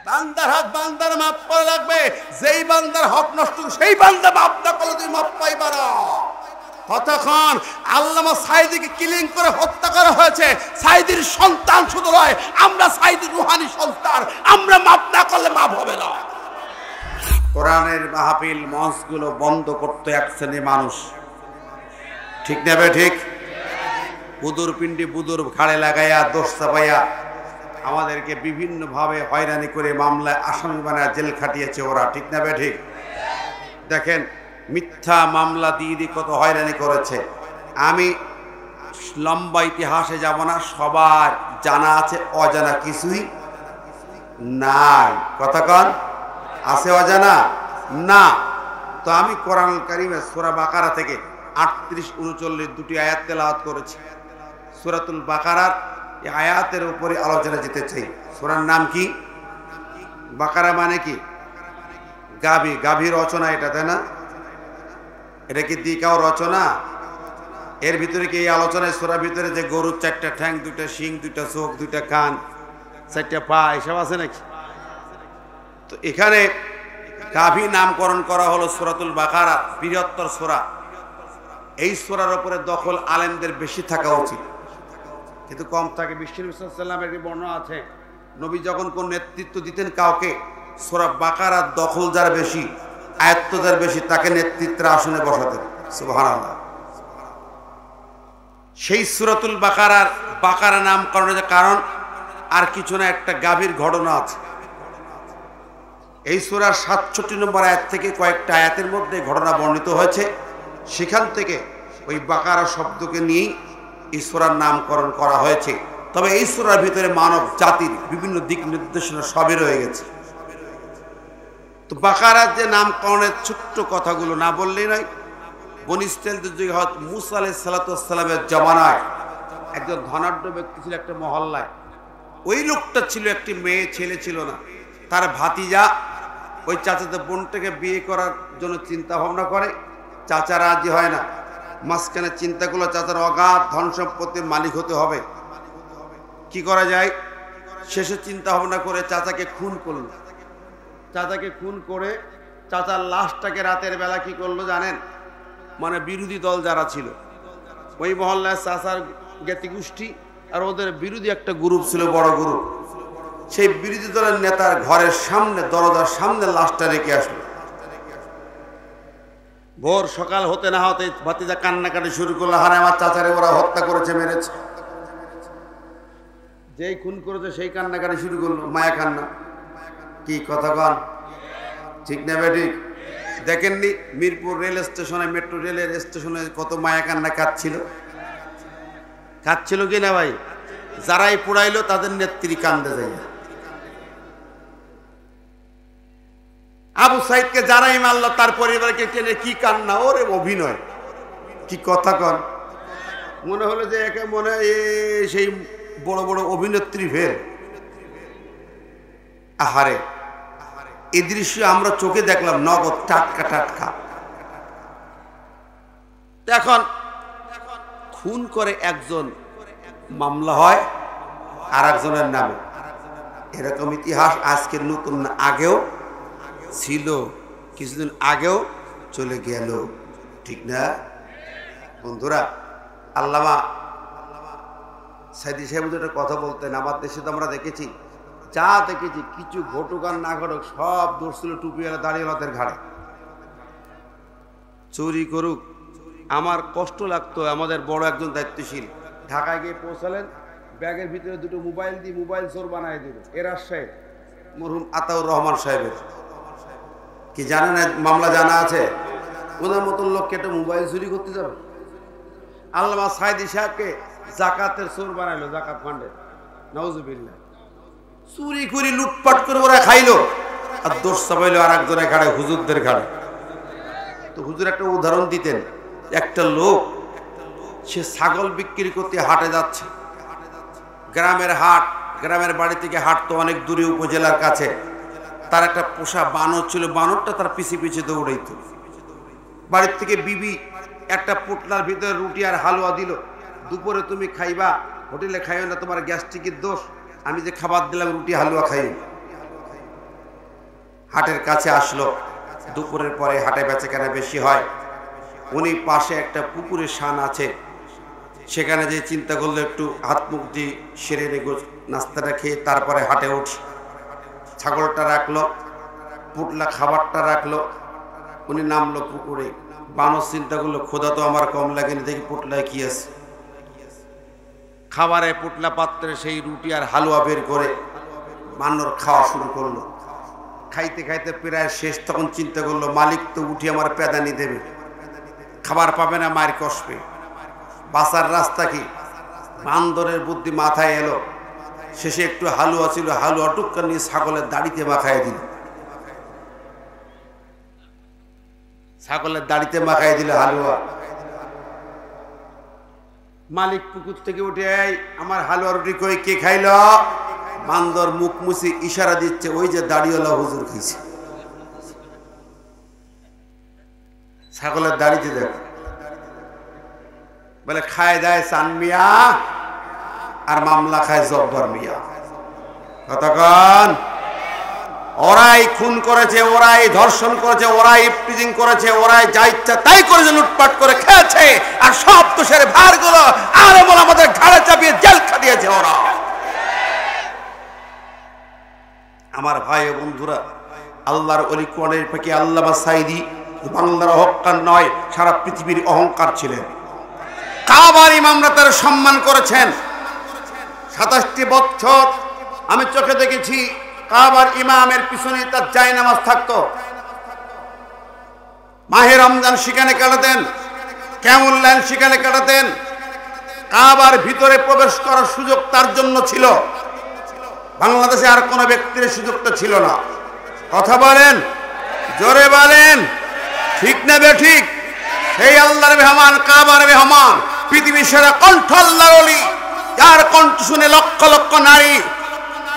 বান্দার হক বান্দার মাপ করা লাগবে। যেই বান্দার হক নষ্ট সেই বান্দা মাপ না করলে তুমি মাপ পাইবা না। কতক্ষণ আল্লামা সাইদিকে কিলিং করে হত্যা করা হয়েছে, সাইদির সন্তান শুধু নয়, আমরা সাইদির রুহানি সন্তান, আমরা মাপ না করলে মাপ হবে না। কোরআনের মাহফিল মঞ্চগুলো বন্ধ করতে এক শ্রেণীর মানুষ, ঠিক নেবে ঠিক, বুদুর পিণ্ডি বুদুর ঘাড়ে লাগাইয়া দোষ চাপাইয়া আমাদেরকে বিভিন্নভাবে হয়রানি করে মামলায় আসামি বানায় জেল খাটিয়েছে ওরা, ঠিক নেবে ঠিক। দেখেন মিথ্যা মামলা দিয়ে কত হয়রানি করেছে। আমি লম্বা ইতিহাসে যাব না, সবার জানা আছে, অজানা কিছুই নাই। কতক্ষণ আছে অজানা না? তো আমি কোরআনুল কারীমের সূরা বাকারা থেকে 38-39 দুটি আয়াত তেলাওয়াত করেছি। সূরাতুল বাকারার এই আয়াতের উপরে আলোচনা যেতে চাই। সূরার নাম কি? বাকারা মানে কি? গাভী, গাভী রচনা এটা, তাই না? এটা কি দিকাও রচনা? এর ভিতরে কি এই আলোচনায় সূরার ভিতরে যে গরুর 4টা ঠ্যাং, 2টা শিং, 2টা চোখ, 2টা কান, 4টা পা এসব আছে নাকি? তো এখানে গাভী নামকরণ করা হলো সূরাতুল বাকারা, বৃহত্তর সূরা। এই সূরার উপরে দখল আলেমদের বেশি থাকা উচিত, কিন্তু কম থাকে। বিশ্বনবী সাল্লাল্লাহু আলাইহি ওয়াসাল্লামের একটি বর্ণনা আছে, নবী যখন কোন নেতৃত্ব দিতেন কাউকে, সূরা বাকারার দখল যার বেশি, আয়াত যার বেশি, তাকে নেতৃত্বের আসনে বসাতেন। সুবহানাল্লাহ। সেই সূরাতুল বাকারার বাকারা নামকরণের কারণ আর কিছু না, একটা গাভীর ঘটনা আছে। এই সূরার 67 নম্বর আয়াত থেকে কয়েকটা আয়াতের মধ্যে ঘটনা বর্ণিত হয়েছে, সেখান থেকে ওই বাকারা শব্দকে নিয়েই এই সূরার নামকরণ করা হয়েছে। তবে এই সূরার ভিতরে মানব জাতির বিভিন্ন দিক নির্দেশনা সবই রয়ে গেছে। তো বাকারার যে নামকরণের ছোট্ট কথাগুলো না বললেই নয়। বনী ইসরাঈলদের যুগে হযরত মূসা আলাইহিস সালাতু ওয়াস সালামের জামানায় একজন ধনাঢ্য ব্যক্তি ছিল একটা মহল্লায়। ওই লোকটা ছিল একটি মেয়ে ছেলে ছিল না। তার ভাতিজা ওই চাচাদের বোনটাকে বিয়ে করার জন্য চিন্তা ভাবনা করে, চাচা রাজি হয় না। মাঝখানে চিন্তাগুলো, চাচার অগাধ ধন সম্পত্তির মালিক হতে হবে, কি করা যায়? শেষে চিন্তা ভাবনা করে চাচাকে খুন করলো। চাচাকে খুন করে চাচার লাশটাকে রাতের বেলা কি করলো জানেন? মানে বিরোধী দল যারা ছিল ওই মহল্লায়, চাচার জ্ঞাতি গোষ্ঠী আর ওদের বিরোধী একটা গ্রুপ ছিল, বড় গ্রুপ, সেই বিরোধী দলের নেতার ঘরের সামনে, দরজার সামনে লাশটা রেখে আসলো। ভোর সকাল হতে না হতে ভাতিজা কান্নাকাটি শুরু করলো, হারে আমার চাচারে ওরা হত্যা করেছে, মেরেছে। যেই খুন করেছে সেই কান্নাকাটি শুরু করলো, মায়া কান্না। কি কথা কন, ঠিক না বেঠিক? দেখেননি মিরপুর রেল স্টেশনে, মেট্রো রেলের স্টেশনে কত মায়া কান্না কাঁদছিল? কাঁদছিল কি না ভাই? যারাই পুড়াইলো তাদের নেত্রী কান্দে যায়। আবু সাইদকে যারাই মারলো তার পরিবারকে টেনে কি কান্না, ওরে অভিনয়, কি কথা কন। মনে হলো যে একে মনে সেই বড় বড় অভিনেত্রী ফের। আহারে, এই দৃশ্য আমরা চোখে দেখলাম, নগদ টাটকা টাটকা। এখন খুন করে একজন, মামলা হয় আর একজনের নামে। এরকম ইতিহাস আজকের নতুন না, আগেও ছিল, কিছুদিন আগেও চলে গেল, ঠিক না বন্ধুরা? আল্লামা সাইদি সাহেব একটা কথা বলতেন, আমার দেশে তো আমরা দেখেছি, যা দেখেছি, কিছু ঘটুক আর না ঘটুক, সব দোষ ছিল টুপিওয়ালা দাঁড়িয়েলাদের ঘাড়ে। চুরি করুক, আমার কষ্ট লাগতো। আমাদের বড় একজন দায়িত্বশীল ঢাকায় গিয়ে পৌঁছালেন, ব্যাগের ভিতরে দুটো মোবাইল দিয়ে মোবাইল চোর বানায় দিল। এরাজ সাহেব, মরহুম আতাউর রহমান সাহেবের, কি জানেন মামলা জানা আছে? ওদের মতন লোককে একটা মোবাইল চুরি করতে যাবে? আল্লামা সাইদি সাহেবকে জাকাতের চোর বানাইলো, জাকাত ফান্ডে, নাউজুবিল্লাহ। চুরি করে লুটপাট করে ওরা খাইলো, আর দোষ চাপাইলো আর একজনের ঘাড়ে, হুজুরদের ঘাড়ে। তো হুজুর একটা উদাহরণ দিতেন, একটা লোক সে ছাগল বিক্রি করতে হাটে যাচ্ছে, গ্রামের হাট, গ্রামের বাড়ি থেকে হাট তো অনেক দূরে, উপজেলার কাছে। তার একটা পোষা বানর ছিল, বানরটা তার পিছে পিছে দৌড়াইত। বাড়ির থেকে বিবি একটা পোটলার ভিতরে রুটি আর হালুয়া দিল, দুপুরে তুমি খাইবা, হোটেলে খাইও না, তোমার গ্যাস্ট্রিকের দোষ, আমি যে খাবার দিলাম রুটি হালুয়া খাই। হাটের কাছে আসলো। দুপুরের পরে হাটে বেচাকেনা বেশি হয়। উনি পাশে একটা পুকুরের শান আছে, সেখানে যে চিন্তা করলো একটু হাত মুখ দিয়ে সেরে নেগো, নাস্তাটা খেয়ে তারপরে হাটে উঠি। ছাগলটা রাখলো, পুটলা খাবারটা রাখলো, উনি নামলো পুকুরে। বানর চিন্তা করলো খোদা তো আমার কম লাগেনি, দেখি পুটলায় কি আছে। খাবারে পুটলা পাত্রে সেই রুটি আর হালুয়া বের করে বানর খাওয়া শুরু করলো। খাইতে খাইতে প্রায় শেষ, তখন চিন্তা করলো মালিক তো উঠি আমার পেদানি দেবে, খাবার পাবে না, মায়ের কষবে, বাঁচার রাস্তা কি? বান্দরের বুদ্ধি মাথায় এলো। শেষে একটু হালুয়া ছিল, হালুয়া টুক্কা নিয়ে ছাগলের দাড়িতে মাখায় দিল। ছাগলের দাড়িতে মাখায় দিল হালুয়া। মালিক পুকুর থেকে উঠে, আমার হালুয়া রুটি কই, কে খাইল? বান্দর মুখ মুছি ইশারা দিচ্ছে, ওই যে দাড়িওয়ালা হুজুর খাইছে। ছাগলের দাড়িতে দেখো, বলে খায় দেয় চান মিয়া আর মামলা খায় জব্বর মিয়া। কতক্ষণ? ওরাই খুন করেছে, ওরাই ধর্ষণ করেছে, ওরাই ইফটিজিং করেছে, ওরাই যা ইচ্ছা তাই করেছে, লুটপাট করে খেয়েছে, আর সব দোষের ভারগুলো আর আমাদের ঘাড়ে চাপিয়ে জেল খাটিয়েছে ওরা। আমার ভাই ও বন্ধুরা, আল্লাহর ওলি কোরআনের পাখি আল্লামা সাঈদী বাংলার অহংকার নয়, সারা পৃথিবীর অহংকার ছিলেন। কাবার ইমামরা তার সম্মান করেছেন। 27টি বছর আমি চোখে দেখেছি কাবার ইমামের পিছনে তার জায়নামাজ থাকতো। মাহে রমজান সেখানে কাটাতেন, কেমন লাইন সেখানে কাটাতেন। কাবার ভিতরে প্রবেশ করার সুযোগ তার জন্য ছিল, বাংলাদেশে আর কোনো ব্যক্তির সুযোগটা ছিল না। কথা বলেন, জোরে বলেন, ঠিক না বেঠিক? সেই আল্লাহর মেহমান, কাবার মেহমান, পৃথিবীর সেরা কণ্ঠ আল্লাহর ওলি, যার কণ্ঠ শুনে লক্ষ লক্ষ নারী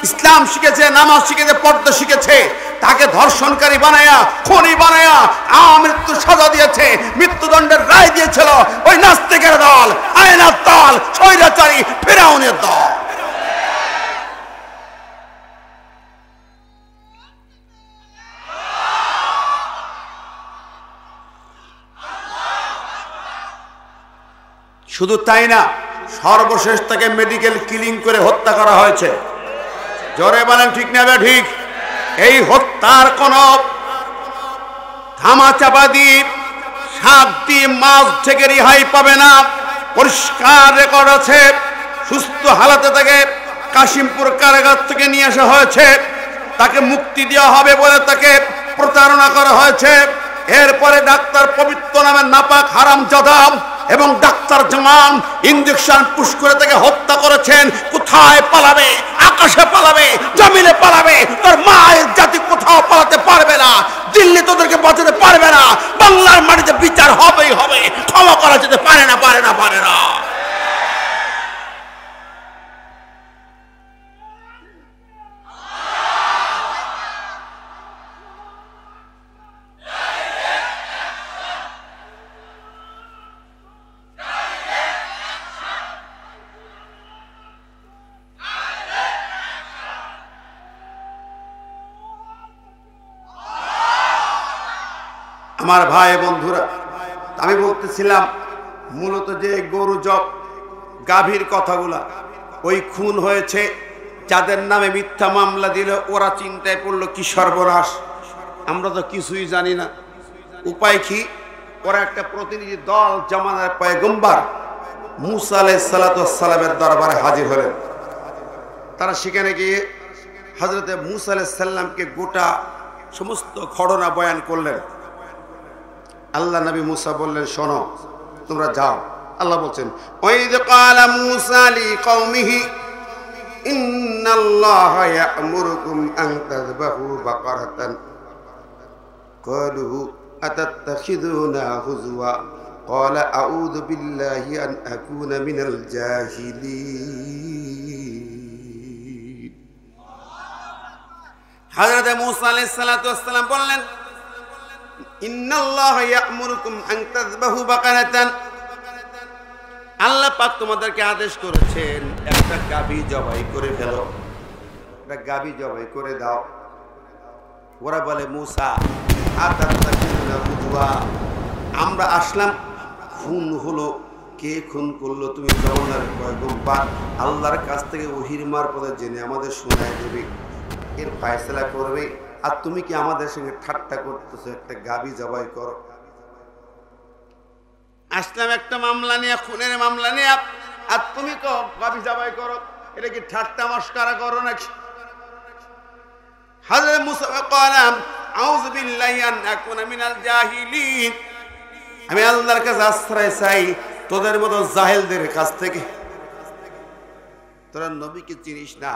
ইসলাম শিখেছে, নামাজ শিখেছে, পর্দা শিখেছে, তাকে ধর্ষণকারী বানায়া, খুনি বানায়া মৃত্যুর সাজা দিয়েছে, মৃত্যুদণ্ডের রায় দিয়েছিল ওই নাস্তিকের দল, আয়নার দল, স্বৈরাচারী ফিরআউনের দল। শুধু তাই না, সর্বশেষ তাকে মেডিকেল কিলিং করে হত্যা করা হয়েছে। জোরে বলেন ঠিক না ঠিক? এই হত্যার কোন ধামাচাপা দিয়ে 7 দিন মাস থেকে রেহাই পাবে না, পরিষ্কার রেকর্ড আছে। সুস্থ হালাতে তাকে কাশিমপুর কারাগার থেকে নিয়ে আসা হয়েছে, তাকে মুক্তি দেওয়া হবে বলে তাকে প্রতারণা করা হয়েছে। এরপরে ডাক্তার পবিত্র নামের নাপাক হারামজাদা এবং ডাক্তার জামান ইঞ্জেকশন পুশ করে তাকে হত্যা করেছেন। কোথায় পালাবে? আকাশে পালাবে, জমিনে পালাবে, তোর মায়ের জাতি কোথাও পালাতে পারবে না। দিল্লি তোদেরকে বাঁচাতে পারবে না। বাংলার মাটিতে বিচার হবেই হবে, ক্ষমা করা যেতে পারে না, পারে না, পারে না। আমার ভাই বন্ধুরা, আমি বলতেছিলাম মূলত যে গরু জব গাভীর কথাগুলা, ওই খুন হয়েছে যাদের নামে মিথ্যা মামলা দিল, ওরা চিন্তায় পড়লো কি সর্বনাশ, আমরা তো কিছুই জানি না। উপায় কি? ওরা একটা প্রতিনিধি দল জামানার পয়গম্বর মুসা আলাইহিস সালাতু ওয়াস সালামের দরবারে হাজির হলেন। তারা সেখানে গিয়ে হযরতে মুসা আলাইহিস সালামকে গোটা সমস্ত ঘটনা বয়ান করলেন। আল্লাহ নবী মুসা বললেন, শোনো, তোমরা যাও। আল্লাহ বলছেন, ওয়াইদ ক্বালা মুসা লিকওমিহি ইন্নাল্লাহা ইয়া'মুরুকুম আন তাযবাহু বাকারাতান ক্বালু আতাত্তাখিযুনা হুজওয়া ক্বালা আউযু বিল্লাহি আন আকুনা মিনাল জাহিলিন। হযরত মুসা আলাইহিস সালাতু ওয়াস সালাম বললেন, ইন্নাল্লাহা ইয়া'মুরুকুম আন তাযবাহু বাকারাতান, আল্লাহ পাক তোমাদেরকে আদেশ করেছেন একটা গাভী জবাই করে ফেলো, একটা গাভী জবাই করে দাও। ওরা বলে মুসা আমরা আসলাম, খুন হলো, কে খুন করলো তুমি জমানার পয়গম্বর আল্লাহর কাছ থেকে ওহির মারফতে জেনে আমাদের শোনায় দেবে, এর ফয়সালা করবে, আর তুমি কি আমাদের সঙ্গে ঠাট্টা করতেছো? একটা গাবি জবাই করো। আসলাম একটা মামলা নিয়ে, খুনের মামলা নিয়ে, আর তুমি তো গাবি জবাই করো, এটা কি ঠাট্টা মস্করা করো নাকি? হযরত মুসা বললেন আউযু বিল্লাহি আন আকুনা মিনাল জাহিলিন, আমি আল্লাহর কাছে আশ্রয় চাই তোদের মতো জাহেলদের কাছ থেকে। তোরা নবীকে চিনিস না,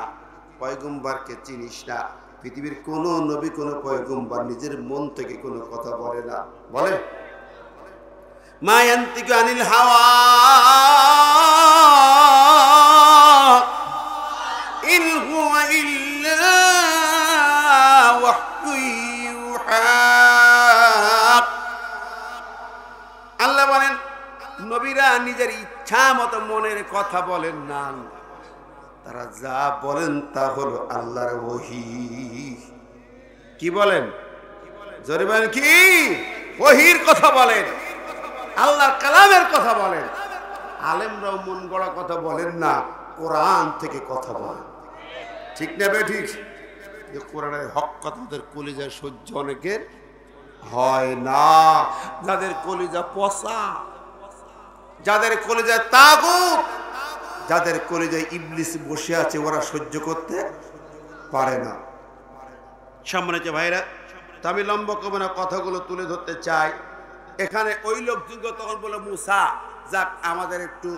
পয়গম্বরকে চিনিস না। পৃথিবীর কোন নবী কোন পয়গম্বর নিজের মন থেকে কোনো কথা বলে না। বলে মা ইয়ান্তিকু আনিল হাওয়া ইন হুয়া ইল্লা ওয়াহয়ু ইউহা। আল্লাহ বলেন নবীরা নিজের ইচ্ছা মতো মনের কথা বলেন না, তারা যা বলেন তা হলো আল্লাহর ওহী। কি বলেন? জোরে বলেন কি? ওহীর কথা বলেন, আল্লাহর কালামের কথা বলেন। আলেমরাও মন গড়া কথা বলেন না, কোরআন থেকে কথা বলেন। ঠিক না বে ঠিক? যে কোরআনের হক কথা ওদের কলিজায় সহ্য অনেকের হয় না। যাদের কলিজা পচা, যাদের কলিজায় তাগুত, যাদের কলিজায় ইবলিস বসে আছে, ওরা সহ্য করতে পারে না। সম্মানিত ভাইরা, তো আমি লম্বা করব না, কথাগুলো তুলে ধরতে চাই। এখানে ওই লোকযোগ্য তখন বলে মুসা যাক আমাদের একটু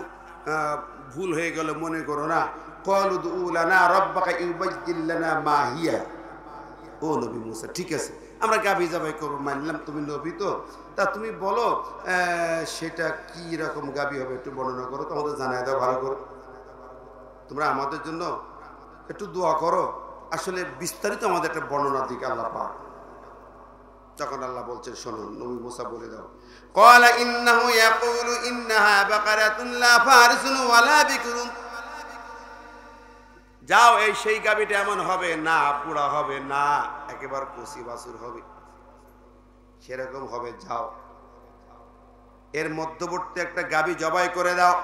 ভুল হয়ে গেল, মনে করো না। ক্বালু দুউ লানা রাব্বাকা ইউবাইয়্যিন লানা মা হিয়া। ও নবী মুসা, ঠিক আছে আমরা গাভী জবাই করবো, মানলাম তুমি নবী তো, তা তুমি বলো সেটা কি রকম গাভী হবে একটু বর্ণনা করো, তোমাদের জানাই দাও ভালো করে। তোমরা আমাদের জন্য একটু দোয়া করো, আসলে বিস্তারিত আমাদের একটা বর্ণনা দিকে আল্লাহ পাক। যখন আল্লাহ বলছেন শোনো, নবী মুসা বলে দাও ক্বালা ইন্নাহু ইয়াকুলু ইন্নাহা বাকারাতুন লা ফারিসুন ওয়ালা বিকরুন। যাও এই সেই গাভীটা এমন হবে না বুড়া হবে না, একেবারে কচি বাছুর হবে, সেরকম হবে। যাও এর মধ্যবর্তী একটা গাভী জবাই করে দাও।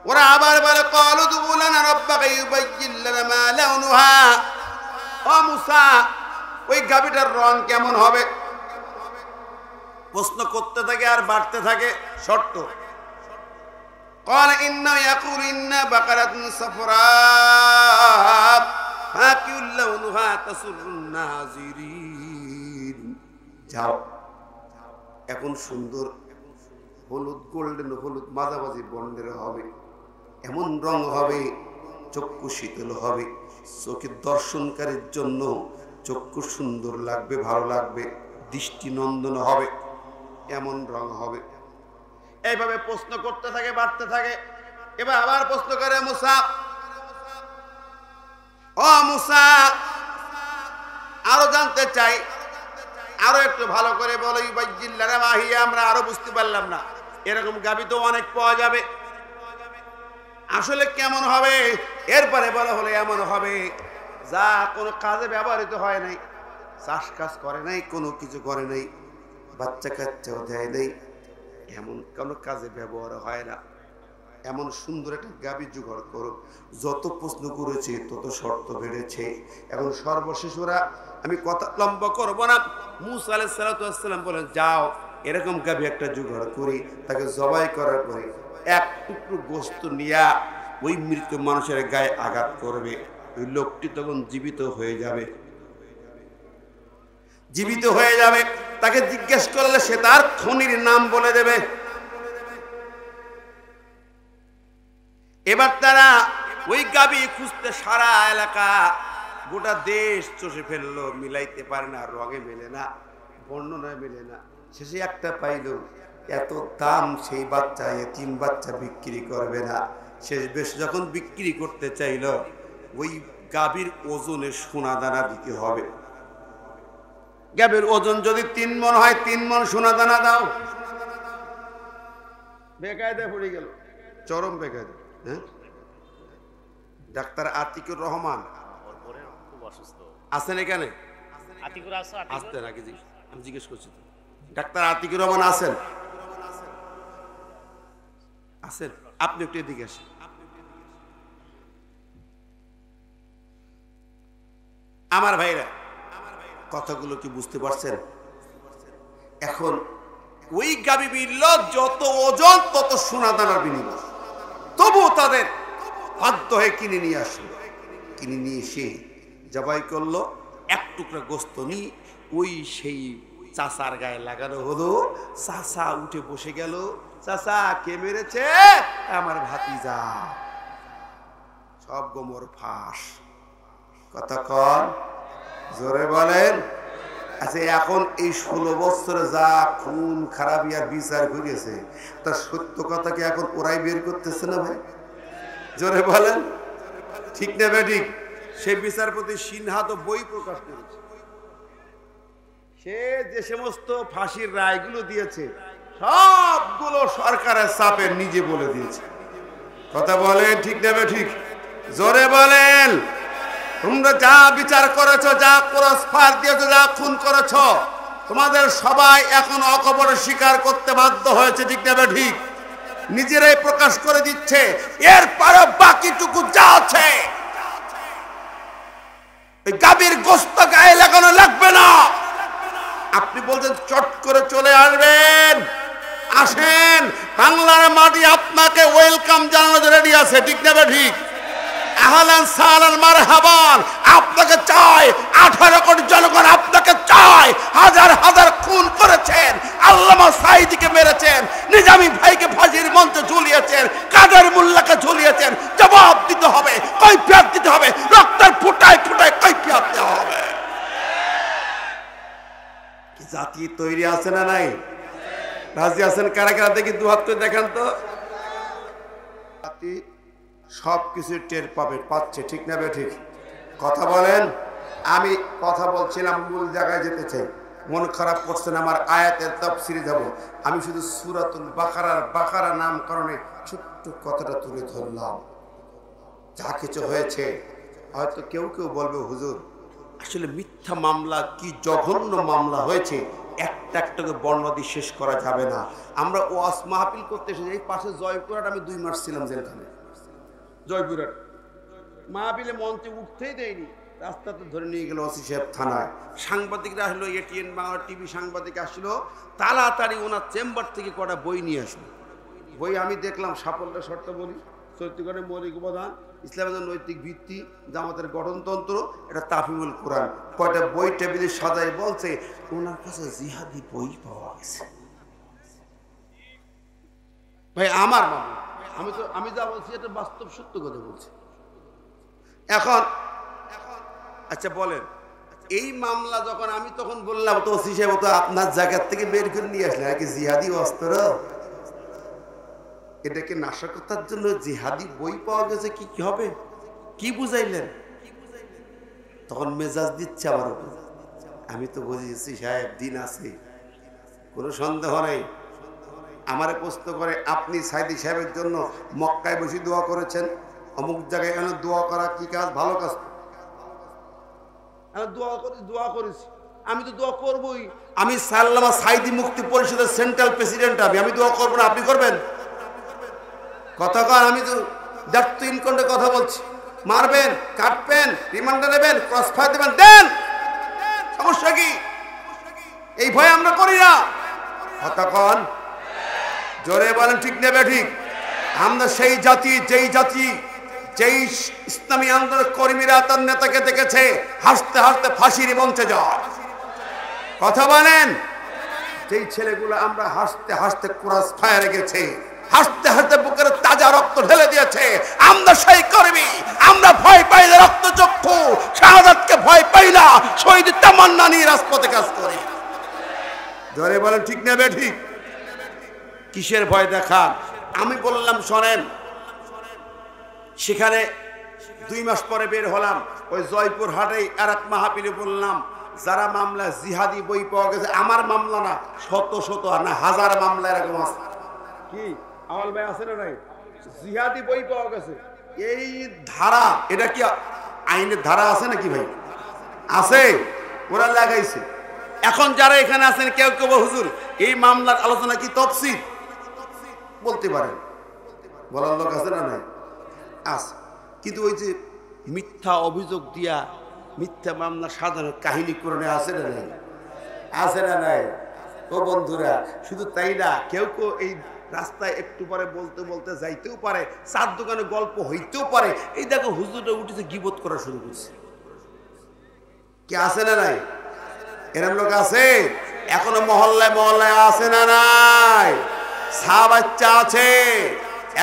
ওরা আবার বলে ক্বালু দুউ লানা রাব্বাকা ইউবাইয়্যিন লানা মা লাউনুহা। ও মুসা ওই গাভীটার রং কেমন হবে? প্রশ্ন করতে থাকে আর বাড়তে থাকে শর্ত। ক্বালা ইন্নাহু ইয়াকুলু ইন্না বাকারাতুন সাফরা ফাকিউল লাউনুহা তাসুরুন নাযিরিন। যাও এখন সুন্দর হলুদ, গোল্ডেন হলুদ, মাঝামাঝি বর্ণের হবে, এমন রং হবে চক্ষু শীতল হবে, চোখের দর্শনকারীর জন্য চক্ষু সুন্দর লাগবে, ভালো লাগবে, দৃষ্টিনন্দন হবে, এমন রং হবে। এইভাবে প্রশ্ন করতে থাকে, বাড়তে থাকে। এবার আবার প্রশ্ন করে মুসা, ও মুসা আরো জানতে চাই, আরো একটু ভালো করে বলো। ইউবাইয়্যিন লানা মা হিয়া, আমরা আরো বুঝতে পারলাম না, এরকম গাভী তো অনেক পাওয়া যাবে, আসলে কেমন হবে? এরপরে বলা হলে এমন হবে যা কোনো কাজে ব্যবহৃত হয় নাই, চাষ কাজ করে নাই, কোনো কিছু করে নাই, বাচ্চা কাচ্চাও দেয় নাই, এমন কোনো কাজে ব্যবহার হয় না, এমন সুন্দর একটা গাভী জোগাড় করো। যত প্রশ্ন করেছে তত শর্ত বেড়েছে। এখন সর্বশেষ ওরা, আমি কথা লম্বা করব না, মুসা আলাইহিস সালাতু ওয়াস সালাম বলেন যাও এরকম গাভী একটা জোগাড় করি, তাকে জবাই করার পরে এক টুকরো গোশত নিয়া ওই মৃত মানুষের গায়ে আঘাত করবে, ওই লোকটি তখন জীবিত হয়ে যাবে। জীবিত হয়ে যাবে, তাকে জিজ্ঞেস করলে সে তার খনির নাম বলে দেবে। এবার তারা ওই গাভী খুঁজতে সারা এলাকা, গোটা দেশ চষে ফেললো, মিলাইতে পারে না, রঙে মেলে না, বর্ণনায় মেলে না। শেষে একটা পাইল, এত দাম, সেই বাচ্চা এতিম বাচ্চা বিক্রি করবে না। শেষ বেশ যখন বিক্রি করতে চাইল, ওই গাভীর ওজনে সোনা দানা দিতে হবে। গাভীর ওজন যদি 3 মণ হয়, 3 মণ সোনা দানা দাও। বেকায়দা পড়ে গেল, চরম বেকায়দা। হ্যাঁ, ডাক্তার আতিকুর রহমান আছেন এখানে? আসতে নাকি আমি জিজ্ঞেস করছি ডাক্তার আতিকুর রহমান আছেন? আছেন? আপনি একটু এদিকে আসেন। আমার ভাইরা কথাগুলো কি বুঝতে পারছেন? এখন ওই গাবি বিল যত ওজন তত সোনা দানার বিনিময়, তবুও তাদের বাধ্য হয়ে কিনে নিয়ে আসলো। কিনে নিয়ে এসে জবাই করলো, এক টুকরা গোস্ত নিয়ে ওই সেই চাচার গায়ে লাগানো হলো। চাচা উঠে বসে গেল। চাচা কে মেরেছে? আমার ভাতিজা। সব গোমর ফাঁস। কতক্ষণ জোরে বলেন। আচ্ছা, এখন এই 16 বছরে যা খুন খারাপি আর বিচার করেছে তার সত্য কথা কি এখন ওরাই বের করতেছে না ভাই? জোরে বলেন, ঠিক না বেঠিক? সেই বিচারপতি সিনহা তো বই প্রকাশ করেছে। সে যে সমস্ত ফাঁসির রায়গুলো দিয়েছে সবগুলো সরকারের চাপে নিজে বলে দিয়েছে। কথা বলেন, ঠিক না বেঠিক? জোরে বলেন। তোমরা যা বিচার করেছো, যা ক্রস ফায়ার দিয়েছো, যা খুন করেছো, তোমাদের সবাই এখন অকপটে স্বীকার করতে বাধ্য হয়েছে, ঠিক না বেঠিক? নিজেরাই প্রকাশ করে দিচ্ছে। এরপরে বাকিটুকু যা আছে এই গাভীর গোশত গায়ে লাগানো লাগবে না। আপনি বলছেন চট করে চলে আসবেন, আসেন, বাংলার মাটি আপনাকে ওয়েলকাম জানানো রেডি আছে, ঠিক না বেঠিক? আহলান সাহলান মারহাবান। আপনাকে চাই, 18 কোটি জনগণ আপনাকে চাই। হাজার হাজার খুন করেছেন, আল্লামা সাঈদীকে মেরেছেন, নিজামী ভাইকে ফাঁসির মঞ্চে ঝুলিয়েছেন, কাদের মোল্লাকে ঝুলিয়েছেন। জবাব দিতে হবে, কৈফিয়ত দিতে হবে, রক্তের ফুটায় ফুটায় কৈফিয়ত দেওয়া হবে। কি জাতি তৈরি আছে না নাই? রাজি আছেন কারা কারা? দেখি দু হাত করে দেখান তো। জাতি সবকিছু টের পাবে, পাচ্ছে, ঠিক না বেঠিক? কথা বলেন। আমি কথা বলছিলাম, মূল জায়গায় যেতে চাই। মন খারাপ করছেন, আমার আয়াতের তাফসিরে যাব। আমি শুধু সূরাতুল বাকারা নামকরণে ছোট্ট কথাটা তুলে ধরলাম। যা কিছু হয়েছে, হয়তো কেউ কেউ বলবে হুজুর আসলে মিথ্যা মামলা কি জঘন্য মামলা হয়েছে, একটা একটাকে বর্ণনা দিয়ে শেষ করা যাবে না। আমরা ওয়াজ মাহফিল করতে এসেছি, এই পাশে জয়পুরহাট আমি 2 মাস ছিলাম জেলখানে। জয়পুরহাট মাহফিলে মঞ্চে উঠতেই দেয়নি, রাস্তাতে ধরে নিয়ে গেল ওসি সাহেব থানায়। সাংবাদিকরা আসলো, এটিএন বাংলা টিভি সাংবাদিক আসলো, তাড়াতাড়ি ওনার চেম্বার থেকে কটা বই নিয়ে আসলো। বই আমি দেখলাম, সাফল্যের শর্ত বলি, চৈত্যগণের মৌলিক উপাদান, ইসলামের নৈতিক ভিত্তি, জামাতের গঠনতন্ত্র, এটা তাফিমুল কোরআন। কয়টা বই টেবিলে সাজাই বলছে ওনার কাছে জিহাদি বই পাওয়া গেছে। ভাই আমার মামলা, আমি যা বলছি এটা বাস্তব সত্য কথা বলছি। এখন আচ্ছা বলেন, এই মামলা যখন আমি তখন বললাম তো ওসি সাহেব তো আপনার জায়গার থেকে বের করে নিয়ে আসলেন নাকি জিহাদি অস্ত্র, এটাকে নাশকতার জন্য জিহাদি বই পাওয়া গেছে, কি কি হবে, কি বুঝাইলেন? তখন মেজাজ দিচ্ছে আমার উপর। আমি তো বুঝেছি সাহেব দিন আছে, কোনো সন্দেহ নেই। আমারে প্রশ্ন করে আপনি সাইদি সাহেবের জন্য মক্কায় বসে দোয়া করেছেন, অমুক জায়গায় এনে দোয়া করা কি কাজ? ভালো কাজ। দোয়া করেছি, আমি তো দোয়া করবই। আমি আল্লামা সাঈদী মুক্তি পরিষদের সেন্ট্রাল প্রেসিডেন্ট, আমি দোয়া করবো না, আপনি করবেন? কথা কর, আমি তো দ্যাট ইনকন্টে কথা বলছি। মারবেন, কাটবেন, রিমান্ডে নেবেন, ক্রস ফায়ার দেবেন, দেন, সমস্যা কি? এই ভয় আমরা করি না। কথা কন, জোরে বলেন, ঠিক নেবে ঠিক? আমরা সেই জাতি, যেই ইসলামী আন্দোলন কর্মীরা তার নেতাকে দেখেছে হাসতে হাসতে ফাঁসির মঞ্চে যায়। কথা বলেন, যেই ছেলেগুলো আমরা হাসতে হাসতে ক্রস ফায়ারে গেছে, হাসতে হাসতে বুকের তাজা রক্ত ঢেলে দিয়েছে, আমরা সেই কর্মী। আমরা ভয় পাই না রক্তচক্ষু, শাহাদাতকে ভয় পাই না, শহীদ তামান্না নিয়ে রাজপথে কাজ করি। জোরে বলেন, ঠিক নেবে ঠিক? কিসের ভয় দেখান? আমি বললাম শোনেন, সেখানে 2 মাস পরে বের হলাম, ওই জয়পুর হাটেই আর এক মাহফিলে বললাম যারা মামলা জিহাদি বই পাওয়া গেছে, আমার মামলা না, শত শত না হাজার মামলা এরকম আছে। কি আমল ভাই আছে না নাই? জিহাদি বই পাওয়া গেছে। এই ধারা, এটা কি আইনের ধারা আছে নাকি ভাই? আছে। ওরা লাগাইছে। এখন যারা এখানে আছেন কেউ কেউ হুজুর এই মামলার আলোচনা কি তফসিল বলতে পারেন, বলার লোক আছে না নাই? আছে। কিন্তু ওই যে মিথ্যা অভিযোগ দিয়া মিথ্যা মামলা সাধারণ কাহিনী করে আছে না নাই? আছে না নাই? ও বন্ধুরা, শুধু তাই না, কেউ কেউ এই রাস্তায় একটু পরে বলতে বলতে যাইতেও পারে, চার দোকানে গল্প হইতেও পারে, এই দেখো হুজুরটা উঠেছে গিবত করা শুরু করছে। কি আছে না নাই? এরকম লোক আছে এখনো মহল্লায় মহল্লায়, আছে না নাই? বাচ্চা আছে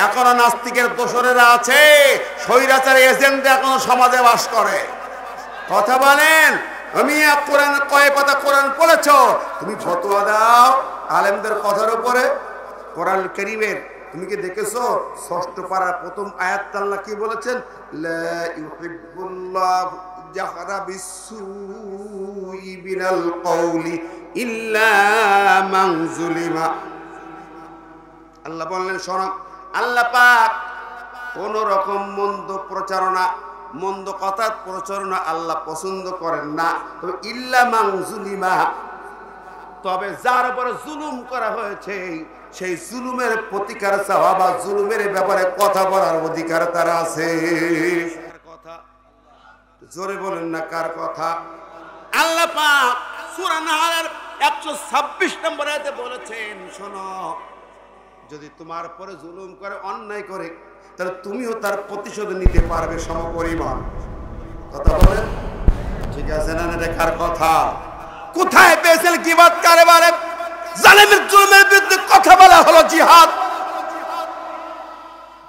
এখনো, নাস্তিকের দোসরেরা আছে, স্বৈরাচার এজেন্ট এখনো সমাজে বাস করে। কথা বলেন, আমি কোরআন কয় পাতা কোরআন পড়েছ, তুমি ফতোয়া দাও আলেমদের কথার উপরে। কোরআন কারীমের তুমি কি দেখেছো ষষ্ঠ পারার প্রথম আয়াত আল্লাহ কি বলেছেন? লা ইউহিব্বুল্লাহু জাহরা বিসসুই বিনাল কওলি ইল্লা মান যুলিমা। আল্লাহ বললেন শোনো, আল্লাহ পাক কোন রকম মন্দ প্রচারণা, মন্দ কথা প্রচারণা আল্লাহ পছন্দ করেন না, তবে ইল্লা মান যুলিমা, তবে যার উপরে জুলুম করা হয়েছে সেই জুলুমের প্রতিকার চাওয়া বা জুলুমের ব্যাপারে কথা বলার অধিকার তার আছে। কথা জোরে বলেন না, কার কথা? আল্লাহ পাক সূরা নাহলের 126 নম্বর আয়াতে বলেছেন, শোনো, যদি তোমার উপরে জুলুম করে, অন্যায় করে, তাহলে তুমিও তার প্রতিশোধ নিতে পারবে সমপরিমাণ। কথা বলেন ঠিক আছে না? এটা কার কথা? কোথায় পেয়েছেন গীবত কারবারে? জালেমের জুলুমের বিরুদ্ধে কথা বলা হলো জিহাদ,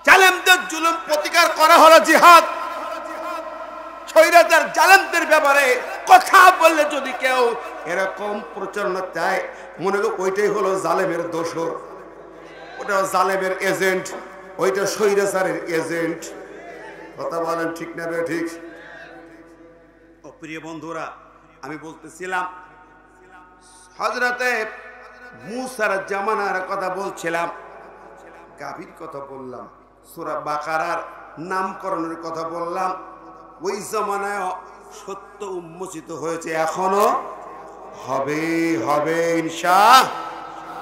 জালেমদের জুলুম প্রতিকার করা হলো জিহাদ। স্বৈরাচার জালেমদের ব্যাপারে কথা বললে যদি কেউ এরকম প্রচারণা চায়, মনে করো ওইটাই হলো জালেমের দোসর, ওটা জালেমের এজেন্ট, ওইটা স্বৈরাচারের এজেন্ট। কথা বলেন ঠিক না বে ঠিক? ও প্রিয় বন্ধুরা, আমি বলতেছিলাম হযরতে মুসার জামানার কথা বলছিলাম, গাভীর কথা বললাম, সূরা বাকারার নামকরণের কথা বললাম। ওই জামানায় সত্য উন্মোচিত হয়েছে, এখনো হবে হবে ইনশাআল্লাহ।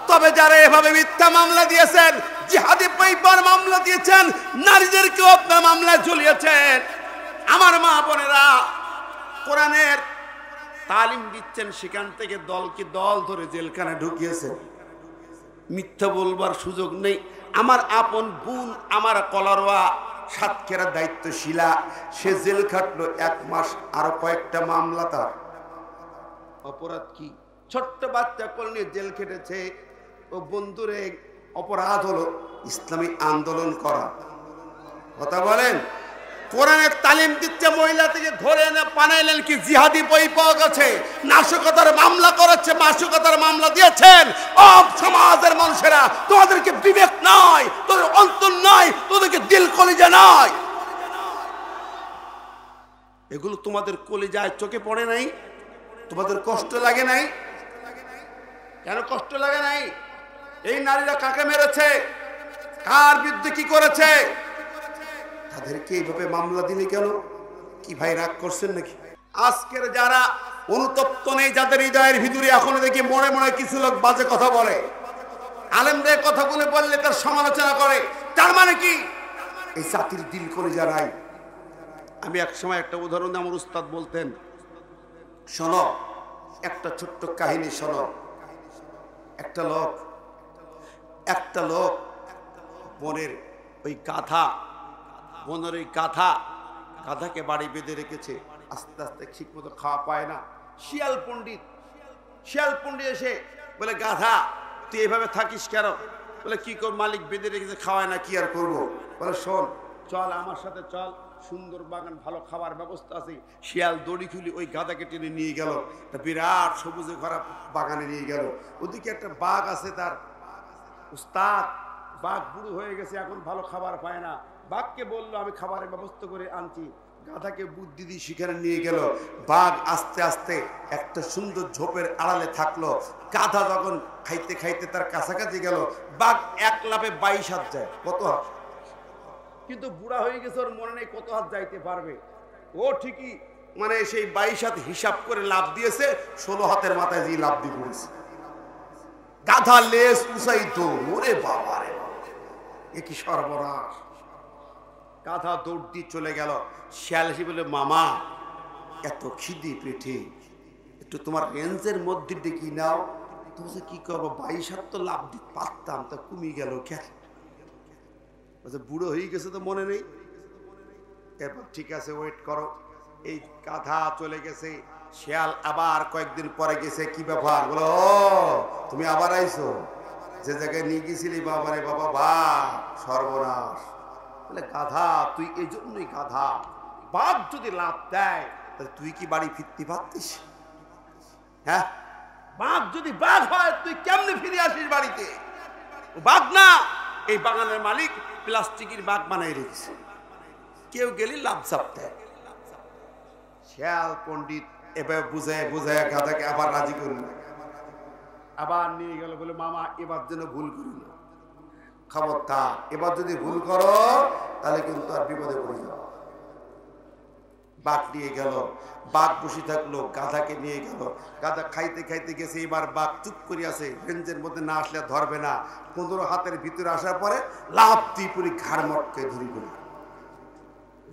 তবে যারা এভাবে মিথ্যা মামলা দিয়েছেন, জিহাদি পেপার মামলা দিয়েছেন, নারীদেরকেও আপনার মামলায় ঝুলিয়েছেন, আমার মা বোনেরা কোরআনের তালিম দিচ্ছেন, সেখান থেকে দলকে দল ধরে জেলখানায় ঢুকিয়েছেন। মিথ্যা বলবার সুযোগ নেই। আমার আপন বোন, আমার কলারোয়া সাতক্ষীরার দায়িত্বশীলা, সে জেল খাটলো 1 মাস, আরো কয়েকটা মামলা। তার অপরাধ কি? ছোট্ট বাচ্চা কোল নিয়ে জেল খেটেছে। ও বন্ধুরে অপরাধ হলো ইসলামী আন্দোলন করা। কথা বলেন, কোরআনের তালিম দিচ্ছে, মহিলা থেকে ধরে এনে বানাইলেন কি জিহাদি বই পাওয়া গেছে, নাশকতার মামলা করেছে, মাসুকতার মামলা দিয়েছেন। ও সমাজের মানুষেরা, তোমাদেরকে বিবেক নাই, তোদের অন্তর নাই, তোদেরকে দিল কলিজা নাই। এগুলো তোমাদের কলিজায় চোখে পড়ে নাই? তোমাদের কষ্ট লাগে নাই? কেন কষ্ট লাগে নাই? এই নারীরা কাকে মেরেছে, কার বিরুদ্ধে কি করেছে, তাদেরকে এইভাবে মামলা দিলে কেন? কি ভাই রাগ করছেন নাকি? আজকের যারা অনুতপ্ত নেই, যাদের হৃদয়ের ভিতরে এখনো দেখি মনে মনে কিছু লোক বাজে কথা বলে, আলেমদের কথাগুলো বললে তার সমালোচনা করে, তার মানে কি এই জাতির দিল করে যারাই। আমি এক সময় একটা উদাহরণ আমার উস্তাদ বলতেন, শোনো একটা ছোট্ট কাহিনী শোনো। একটা লোক বনের ওই বনের ওই গাধাকে বাড়ি বেঁধে রেখেছে। আস্তে আস্তে ঠিক মতো খাওয়া পায় না। শিয়াল পণ্ডিত এসে বলে, গাধা তুই এইভাবে থাকিস কেন? বলে, কি কর, মালিক বেঁধে রেখেছে, খাওয়ায় না, কি আর করবো? বলে, শোন, চল আমার সাথে চল, সুন্দর বাগান, ভালো খাবার ব্যবস্থা আছে। শিয়াল দড়ি খুলি ওই গাধাকে টেনে নিয়ে গেল, একটা বিরাট সবুজে ভরা বাগানে নিয়ে গেল। ওদিকে একটা বাঘ আছে, তার উস্তাদ, বাঘ বুড়ো হয়ে গেছে, এখন ভালো খাবার পায় না। বাঘকে বললো, আমি খাবারের ব্যবস্থা করে আনছি। গাধাকে বুদ্ধি দিয়ে সেখানে নিয়ে গেল। বাঘ আস্তে আস্তে একটা সুন্দর ঝোপের আড়ালে থাকলো। গাধা যখন খাইতে খাইতে তার কাছাকাছি গেল, বাঘ এক লাফে 22 হাত যায়। কত হাত? কিন্তু বুড়া হয়ে গেছে, ওর মনে নেই কত হাত যাইতে পারবে। ও ঠিকই মানে সেই 22 হাত হিসাব করে লাভ দিয়েছে, 16 হাতের মাথায় যে লাভ দিয়ে পড়েছে। গাধা লেস উসাইতো, ওরে বাবা রে, এ কি সর্বনাশ। গাধা দৌড় দিয়ে চলে গেল। শিয়াল এসে বলে, মামা এত খিদে পেটে, একটু তোমার রেঞ্জের মধ্যে দেখি নাও। তুমি কি করবো, 22 হাত তো লাভ দিতে পারতাম, তা কমে গেল কেন? বুড়ো হয়ে গেছে তো মনে নেই। এরপর ঠিক আছে, ওয়েট করো। এই গাধা চলে গেছে। শিয়াল আবার কয়েকদিন পরে গেছে, কি ব্যাপার? বলো, তুমি আবার আইছো? যে জায়গায় নিয়ে গেছিলি, বাবা রে বাবা, বা সর্বনাশ। বলে, গাধা তুই এই জন্যই গাধা, বাঘ যদি লাভ দেয় তাহলে তুই কি বাড়ি ফিরতে পারতিস? হ্যাঁ, বাঘ যদি বাঘ হয় তুই কেমনে ফিরে আসিস বাড়িতে? বাঘ না, এই বাগানের মালিক প্লাস্টিকের বাঘ বানাই রেখেছে, কেউ গেলে লাভ ঝাপ দেয়। শিয়াল পণ্ডিত এবার বুঝায় বুঝায় গাধাকে আবার রাজি করল, আবার নিয়ে গেল। বলে, মামা এবার যেন ভুল করি না, খবরদার, এবার যদি ভুল করো তাহলে কিন্তু আর বিপদে পড়ে যাও। বাঘ নিয়ে গেল, বাঘ বসে থাকলো, গাধাকে নিয়ে গেল। গাধা খাইতে খাইতে গেছে, এবার বাঘ চুপ করে আছে, রেঞ্জের মধ্যে না আসলে ধরবে না। 15 হাতের ভিতরে আসার পরে লাভ দিয়ে পুরি ঘাড় মটকে ধরি গেল,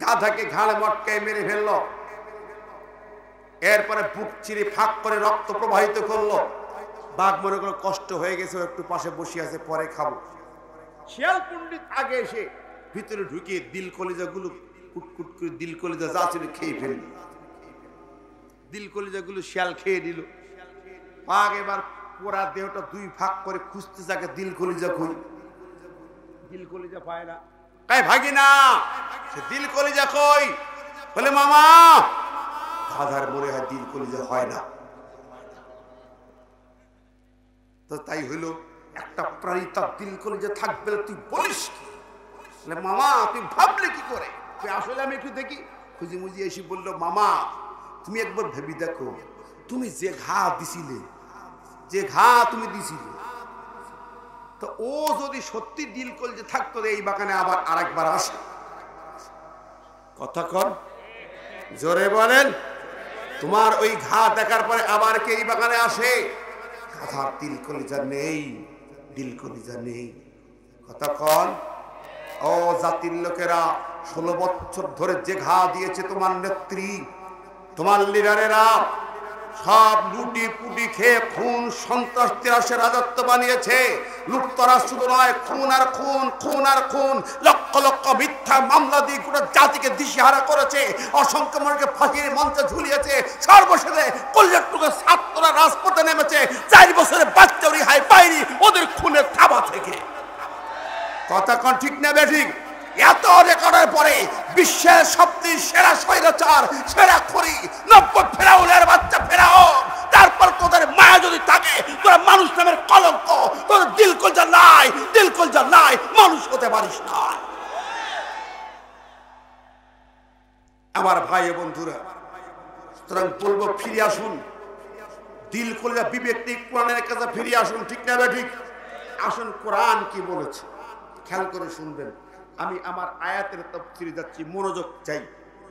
গাধাকে ঘাড় মটকায় মেরে ফেললো। এরপরে বুক চিরে ফাঁক করে রক্ত প্রবাহিত করলো। বাঘ মনে করলো কষ্ট হয়ে গেছে, একটু পাশে বসে আছে, পরে খাবো। শিয়াল পণ্ডিত আগে এসে ভিতরে ঢুকিয়ে দিল কলিজা গুলো কুটকুট করে, দিল কলিজা যা ছিল খেয়ে ফেলল। দিল কলিজা গুলো শিয়াল খেয়ে দিল। বাঘ এবার পোড়া দেহটা 2 ভাগ করে খুঁজতে থাকে, দিল কলিজা কই, দিল কলিজা পায় না। তাই ভাগি না, সে দিল কলিজা কই? বলে, মামা গাধার মনে হয় দিল কলিজা হয় না। তো তাই হইলো, একটা প্রাণী তার দিল কলিজা থাকবে তুই বলিস কি? মামা তুই ভাবলে কি করে? তুই আসলে আমি একটু দেখি। খুঁজি মুজি এসে বললো, মামা তুমি একবার ভেবে দেখো, তুমি যে ঘা দিছিলে, যে ঘা তুমি দিছিলে, তো ও যদি সত্যি দিল কলিজা থাকতো, এই বাগানে আবার আরেকবার আসে। কথা কন, জোরে বলেন। তোমার ওই ঘা দেখার পরে আবার কে এই বাগানে আসে? গাধার দিল কলিজা নেই, দিল কলিজা নেই। কথা কন। ও জাতির লোকেরা, 16 বছর ধরে যে ঘা দিয়েছে তোমার নেত্রী, তোমার লিডারেরা, সব লুটি পুটি খেয়ে খুন সন্ত্রাস তিরাসে রাজত্ব বানিয়েছে। লুটতরা শুধু নয়, খুন আর খুন, খুন আর খুন, লক্ষ লক্ষ মিথ্যা মামলা দিয়ে গোটা জাতিকে দিশেহারা করেছে। অসংখ্য মানুষকে ফাঁসির মঞ্চে ঝুলিয়েছে। সর্বশেষে কল্যাণটুকু ছাত্ররা রাজপথে নেমেছে, 4 বছরের বাচ্চা রিহাই পায়নি ওদের খুনের থাবা থেকে। কথা কোন ঠিক না বেঠিক? এত রেকর্ডের পরে বিশ্বের সবচেয়ে সেরা স্বৈরাচার, সেরা খড়ি, 90 ফেরাউনের বাচ্চা ফেরাও, তারপর তোদের মায়া যদি থাকে, তোরা মানুষ নামের কলঙ্ক, তোদের দিল কলজা নাই, দিল কলজা নাই, মানুষ হতে পারিস না। আমার ভাই বন্ধুরা, সুতরাং বলবো ফিরে আসুন, দিল কলজা বিবেক নিয়ে কোরআনের কাছে ফিরে আসুন। ঠিক না বেঠিক? আসুন, কোরআন কি বলেছে খেয়াল করে শুনবেন। আমি আমার আয়াতের তাফসীরে যাচ্ছি, মনোযোগ চাই।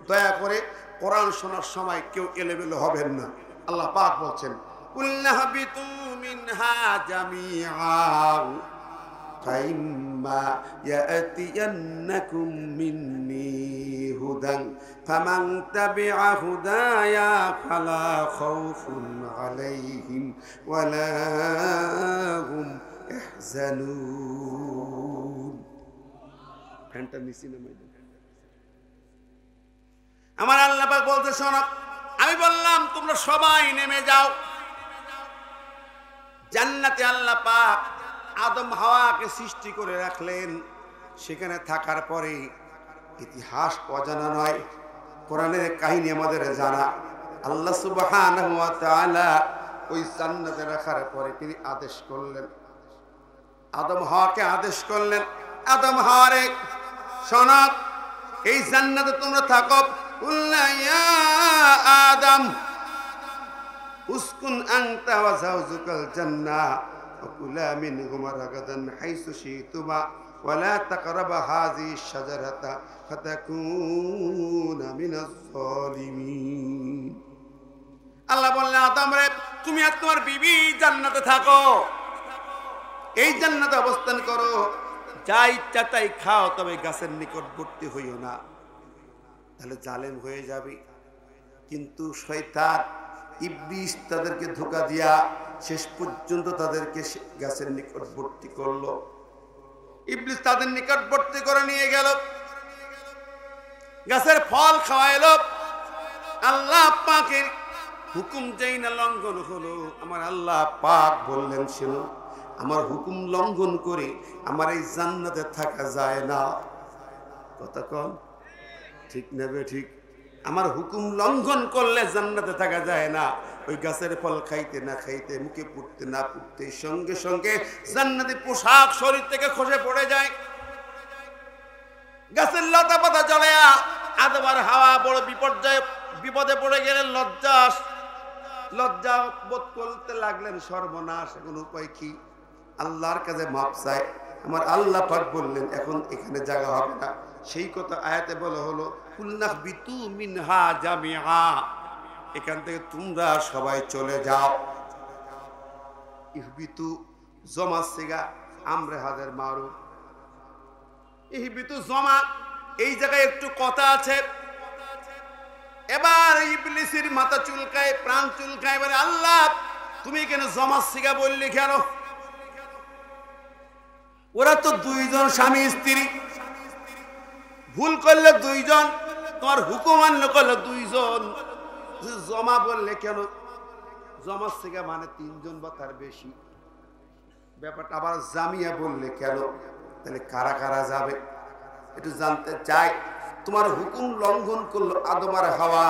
দয়া করে কোরআন শোনার সময় কেউ এলোমেলো হবেন না। আল্লাহ পাক বলছেন, কুল্লাহবিতু মিনহা জামিআ ফাইম্মা ইয়াতিয়ান্নাকুম মিন্নী হুদান ফামান তাবিআ হুদায়া ফালা খাউফুন আলাইহিম ওয়ালা হুম ইহজানুন। ফ্যানটা নিচে নামাই দাও। আমার আল্লাহ পাক বলতে, শোনো, আমি বললাম তোমরা সবাই নেমে যাও জান্নাতে। আল্লাহ পাক আদম হাওয়াকে সৃষ্টি করে রাখলেন। সেখানে থাকার পরে ইতিহাস অজানা নয়, কোরআনের কাহিনী আমাদের জানা। আল্লাহ সুবহানাহু ওয়া তাআলা ওই জান্নাতে রাখার পরে তিনি আদেশ করলেন, আদম হাওয়াকে আদেশ করলেন, আদম হাওয়ারে শোনো, এই জান্নাতে তোমরা থাকো। কুল্লা ইয়া আদম উসকুন আনতা ওয়া যাওজুকাল জান্নাহ ওয়া কুলা মিনহুমা রাগাদান হাইসু শিতুমা ওয়ালা তাকরাবা হাযিহি শাজারাতা ফাতাকুনা মিনাজ যালিমিন। আল্লাহ বললেন, আদম রে, তুমি আর তোমার বিবি জান্নাতে থাকো, এই জান্নাতে অবস্থান করো, যা ইচ্ছা তাই খাও, তবে গাছের নিকটবর্তী হইও না, তাহলে জালেম হয়ে যাবে। কিন্তু শয়তান ইবলিস তাদেরকে ধোঁকা দিয়া শেষ পর্যন্ত তাদেরকে গাছের নিকটবর্তী করলো। ইবলিস তাদের নিকটবর্তী করে নিয়ে গেল, গাছের ফল খাওয়াইলো। আল্লাহ পাকের হুকুম যেই না লঙ্ঘন হলো, আমার আল্লাহ পাক বললেন, শোনো, আমার হুকুম লঙ্ঘন করে আমার এই জান্নাতে থাকা যায় না। কথা কন ঠিক নেবে ঠিক? আমার হুকুম লঙ্ঘন করলে জান্নাতে থাকা যায় না। ওই গাছের ফল খাইতে না খাইতে, মুখে পুড়তে না পুড়তে সঙ্গে সঙ্গে জান্নাতি পোশাক শরীর থেকে খসে পড়ে যায়। গাছের লতা পাতা জ্বলে, আদম আর হাওয়া বড় বিপদে পড়ে গেলেন। লজ্জা বোধ করতে লাগলেন, সর্বনাশ, এখন উপায় কি? আল্লাহর কাছে মাপ চাই। আমার আল্লাহ পাক বললেন, এখন এখানে জায়গা হবে না। সেই কথা আয়াতে বলা হলো, কুলনাহবিতু মিনহা জামিআ, এখান থেকে তোমরা সবাই চলে যাও। ইহবিতু জমা সিগা আমরে হাজার মারুফ, ইহবিতু জমা, এই জায়গায় একটু কথা আছে। এবার ইবলিসের মাথা চুলকায়, প্রাণ চুলকায়, বলে, আল্লাহ তুমি এখানে জমা সিগা বললি কেন? ওরা তো দুইজন স্বামী স্ত্রী, ভুল করলে দুইজন, তোমার হুকুম মান্য করলে দুইজন, জমা বললে কেন? জমা সিগা মানে তিনজন বা তার বেশি। ব্যাপারটা আবার জামিয়া বললে কেন? তাহলে কারা কারা যাবে একটু জানতে চাই। তোমার হুকুম লঙ্ঘন করলো আদম আর হাওয়া,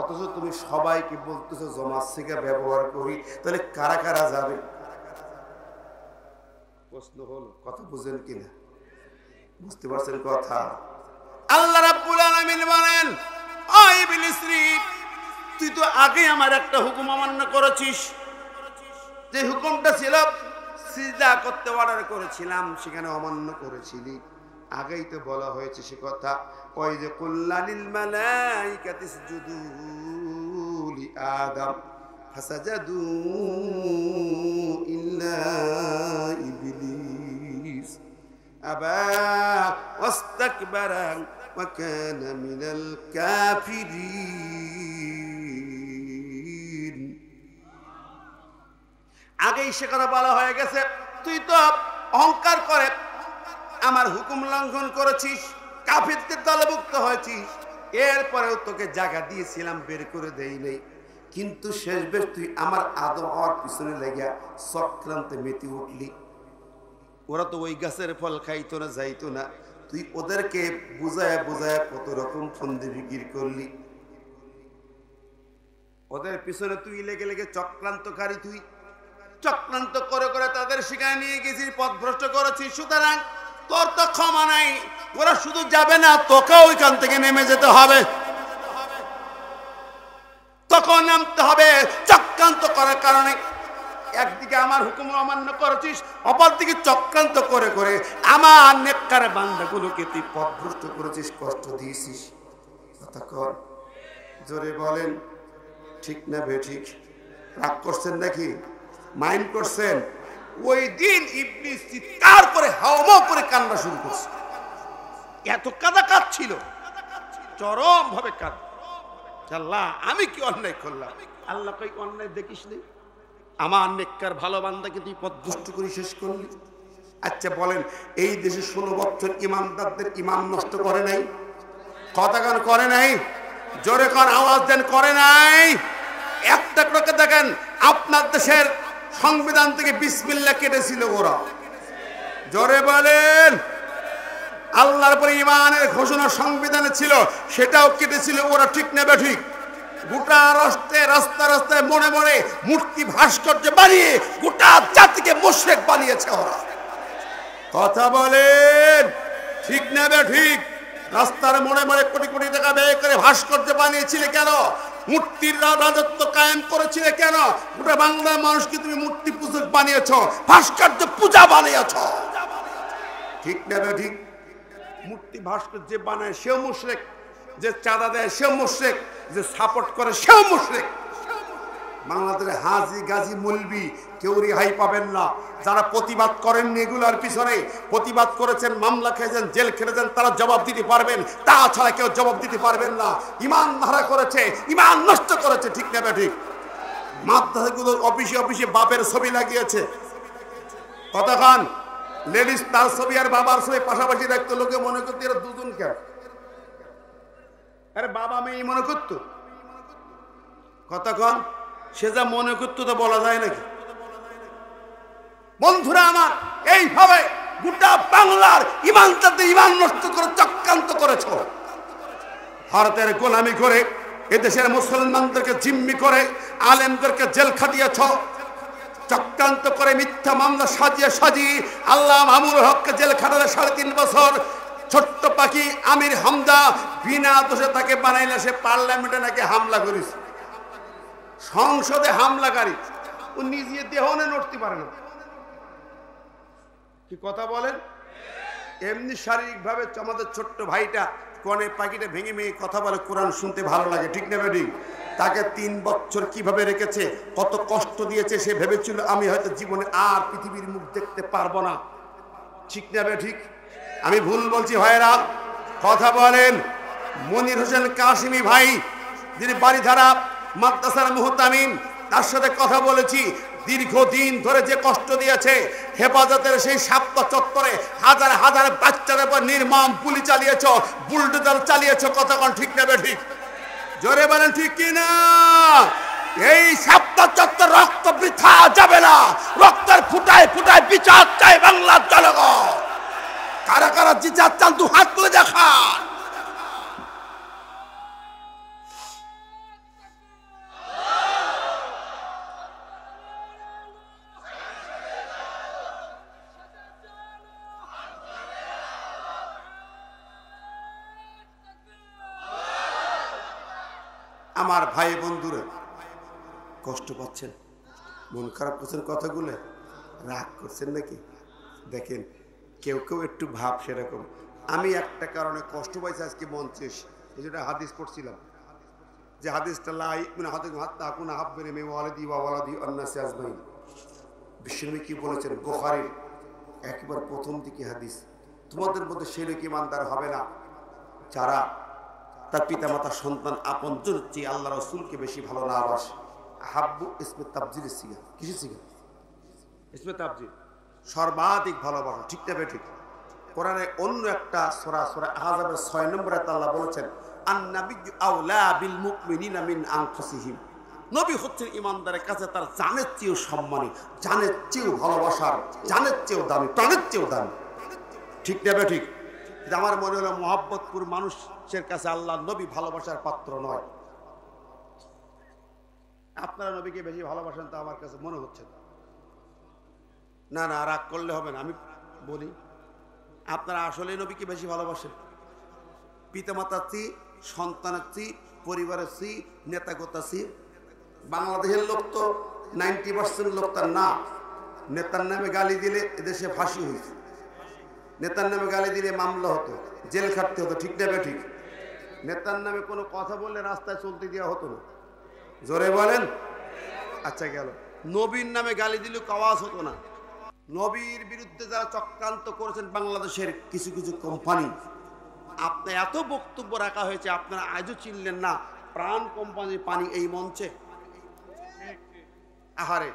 অথচ তুমি সবাইকে বলতেছো জমা সিগা ব্যবহার করি, তাহলে কারা কারা যাবে? প্রশ্ন হলো, কথা বুঝেন কিনা? বুঝতে পারছেন কথা? আল্লাহ রাব্বুল আলামিন বলেন, ও ইবলিস রে, তুই তো আগে আমার একটা হুকুম অমান্য করেছিস। যে হুকুমটা ছিল সিজদা করতে অর্ডার করেছিলাম, সেখানে অমান্য করেছিলি। আগেই তো বলা হয়েছে সে কথা, ওই যে কুল্লা লিল মালাইকাতি ইসজুদু লি আদম ফাসাজাদু ইল্লা ইবলিস আবা ওয়াস্তাকবারা ওয়া কানা মিনাল কাফিরিন। আগেই সে কথা বলা হয়ে গেছে। তুই তো অহংকার করে আমার হুকুম লঙ্ঘন করেছিস, কাফিরদের দলভুক্ত হয়েছিস। এরপরেও তোকে জায়গা দিয়েছিলাম, বের করে দেই নাই। কিন্তু শেষ বেশ তুই আমার আদম হওয়ার পিছনে লেগে চক্রান্তে মেতে উঠলি। ওরা তো ওই গাছের ফল খাইতো না, যাইতো না। তুই ওদেরকে বুঝায় বুঝায় কত রকম ফন্দি বিক্রি করলি। ওদের পিছনে তুই লেগে লেগে চক্রান্তকারী, তুই চক্রান্ত করে করে তাদের শিকায় নিয়ে গেছিস, পথভ্রষ্ট করেছিস। সুতরাং তোর তো ক্ষমা নাই। ওরা শুধু যাবে না, তোকে ওইখান থেকে নেমে যেতে হবে, তখন নামতে হবে। চক্রান্ত করার কারণে একদিকে আমার হুকুম অমান্য করেছিস, অপরদিকে চক্রান্ত করে করে আমার নেককার বান্দাগুলোকে তুই পথভ্রষ্ট করেছিস, কষ্ট দিয়েছিস। কথা কর, জোরে বলেন, ঠিক না বেঠিক? রাগ করছেন নাকি? মাইন্ড করছেন? ওই দিন ইবলিস চিৎকার করে হাওমাও করে কান্না শুরু করছে। এত কাঁদা কাঁদছিল, চরম ভাবে কাঁদ। আল্লাহ আমি কি অন্যায় করলাম? আল্লাহ কই অন্যায় দেখিস নি, আমার নেককার ভালো বান্দাকে তুই পথভ্রষ্ট করে শেষ করলি। আচ্ছা বলেন, এই দেশে 16 বছর ইমানদারদের ইমান নষ্ট করে নাই? কথা গান করে নাই? জোরে কর, আওয়াজ দেন, করে নাই? একটা লোকে দেখেন আপনার দেশের সংবিধান থেকে বিসমিল্লাহ কেটেছিল ওরা। জোরে বলেন। আল্লাহর পরে ইমানের ঘোষণা সংবিধানে ছিল, সেটাও কেটেছিল ওরা। ঠিক নেবে ঠিক? গোটা রাস্তায় রাস্তায় রাস্তায় মনে মনে মূর্তি ভাস্কর্য বানিয়ে গোটা জাতিকে মুশরিক বানিয়েছে ওরা। কথা বলেন, ঠিক নেবে ঠিক? রাস্তার মনে মনে কোটি কোটি টাকা ব্যয় করে ভাস্কর্য বানিয়েছিলে কেন? মূর্তির রাজত্ব কায়েম করেছিলে কেন? গোটা বাংলার মানুষকে তুমি মূর্তি পূজক বানিয়েছ, ভাস্কর্য পূজা বানিয়েছ। ঠিক না ঠিক? মূর্তি ভাস্কর্য যে বানায় সেও মুশরিক, যে চাঁদা দেয় সেও মুশরিক, যে সাপোর্ট করে সেও মুশরিক। বাংলাদেশে হাজি গাজী মৌলবি কেউ রেহাই পাবেন না। যারা প্রতিবাদ করেননি এগুলোর পিছনে প্রতিবাদ করেছেন, মামলা খেয়েছেন, জেল খেটেছেন, তারা জবাব দিতে পারবেন, তাছাড়া কেউ জবাব দিতে পারবেন না। ইমান ধারা করেছে, ইমান নষ্ট করেছে, ঠিক না ঠিক? মাদ্রাসাগুলোর অফিসে অফিসে বাপের ছবি লাগিয়েছে। কতক্ষণ লেডিস তার ছবি আর বাবার ছবি পাশাপাশি রাখতো, লোকে মনে করতো এরা দুজন কেন? আরে বাবা মেয়ে মনে করতো। কতক্ষণ সে যা মনে করতো তা বলা যায় নাকি? বন্ধুরা আমার, এইভাবে গোটা বাংলার ইমানদারদের ইমান নষ্ট করে চক্রান্ত করেছ। ভারতের গোলামি করে এদেশের মুসলমানদেরকে জিম্মি করে আলেমদেরকে জেল খাটিয়েছ। চক্রান্ত করে মিথ্যা মামলা সাজিয়ে সাজিয়ে আল্লাহ মামুনুল হককে জেল খাটালে 3.5 বছর। ছোট্ট পাখি আমির হামজা বিনা দোষে তাকে বানাইলে সে পার্লামেন্টে নাকি হামলা করেছে। সংসদে হামলাকারী, ও নিজে দেহনে নড়তে পারে না। কি কথা বলেন? এমনি শারীরিক ভাবে আমাদের ছোট্ট ভাইটা কনে পাখিটা ভেঙে ভেঙে কথা বলে, কোরআন শুনতে ভালো লাগে, ঠিক না বেডি? তাকে 3 বছর কিভাবে রেখেছে, কত কষ্ট দিয়েছে। সে ভেবেছিল আমি হয়তো জীবনে আর পৃথিবীর মুখ দেখতে পারবো না, ঠিক না ঠিক? আমি ভুল বলছি ভাইয়েরা? কথা বলেন। মনির হোসেন কাশিমি ভাই, যিনি বাড়িধারা মাদ্রাসার মুহতামিম, তার সাথে কথা বলেছি। দীর্ঘদিন ধরে যে কষ্ট দিয়েছে, হেফাজতের সেই সাপ্তাহ চত্বরে হাজার হাজার বাচ্চাদের উপর নির্মম গুলি চালিয়েছ, বুলডোজার চালিয়েছ। কতক্ষণ ঠিক নেবে ঠিক? জোরে বলেন ঠিক কিনা? এই সাপ্তাহ চত্বর রক্ত বৃথা যাবে না। রক্তের ফুটায় ফুটায় বিচার চাই বাংলার জনগণ। কারা কারা বিচার চান দু হাত তুলে দেখান। আমার ভাই বন্ধুরা, কষ্ট পাচ্ছেন, মন খারাপ করছেন, কথাগুলো রাগ করছেন নাকি? দেখেন কেউ কেউ একটু ভাব সেরকম। আমি একটা কারণে কষ্ট পাইছি আজকে মঞ্চে, যেটা হাদিস পড়ছিলাম, যে হাদিসটা বিশ্বনবী কি বলেছেন বুখারীর একেবারে প্রথম দিকে হাদিস, তোমাদের মধ্যে সেই লোক ইমানদার হবে না যারা তার পিতা মাতা সন্তান আপন জনের চেয়ে আল্লাহ রাসূলকে বেশি ভালো না বাসে। হাব্বু ইসমে তাবজিল সিগা, কিসের সিগা? ইসমে তাবজিল, সর্বাধিক ভালোবাসা, ঠিক না ঠিক? কোরআনে অন্য একটা সূরা, সূরা আহজাবের 6 নম্বর আয়াতে আল্লাহ বলেছেন আন-নাবিয়্যু আওলা বিল মুমিনিনা মিন আনফুসিহিম। নবী হচ্ছেন ইমানদারের কাছে তার জানের চেয়েও সম্মানী, জানের চেয়েও ভালোবাসার, জানের চেয়েও দামি, প্রাণের চেয়েও দামি, ঠিক না ঠিক? আমার মনে হলো মোহাব্বতপুর মানুষের কাছে আল্লাহ নবী ভালোবাসার পাত্র নয়। আপনারা নবীকে বেশি ভালোবাসেন তা আমার কাছে মনে হচ্ছে না। না রাগ করলে হবে না, আমি বলি আপনারা আসলে নবীকে বেশি ভালোবাসেন। পিতামাতার চেয়ে, সন্তানের চেয়ে, পরিবারের চেয়ে, নেতাগোতার চেয়ে। বাংলাদেশের লোক তো 90% লোক তার না, নেতার নামে গালি দিলে এদেশে ফাঁসি হয়েছে, নেতার নামে গালি দিলে মামলা হতো, জেল খাটতে হতো, ঠিক না ঠিক? নেতার নামে কোনো কথা বললে রাস্তায় চলতে দেওয়া হতো না। জোরে বলেন। আচ্ছা গেল, নবীর নামে গালি দিলেও আওয়াজ হতো না। নবীর বিরুদ্ধে যারা চক্রান্ত করেছেন বাংলাদেশের কিছু কিছু কোম্পানি, আপনার এত বক্তব্য রাখা হয়েছে, আপনারা আজও চিনলেন না। প্রাণ কোম্পানির পানি এই মঞ্চে, আহারে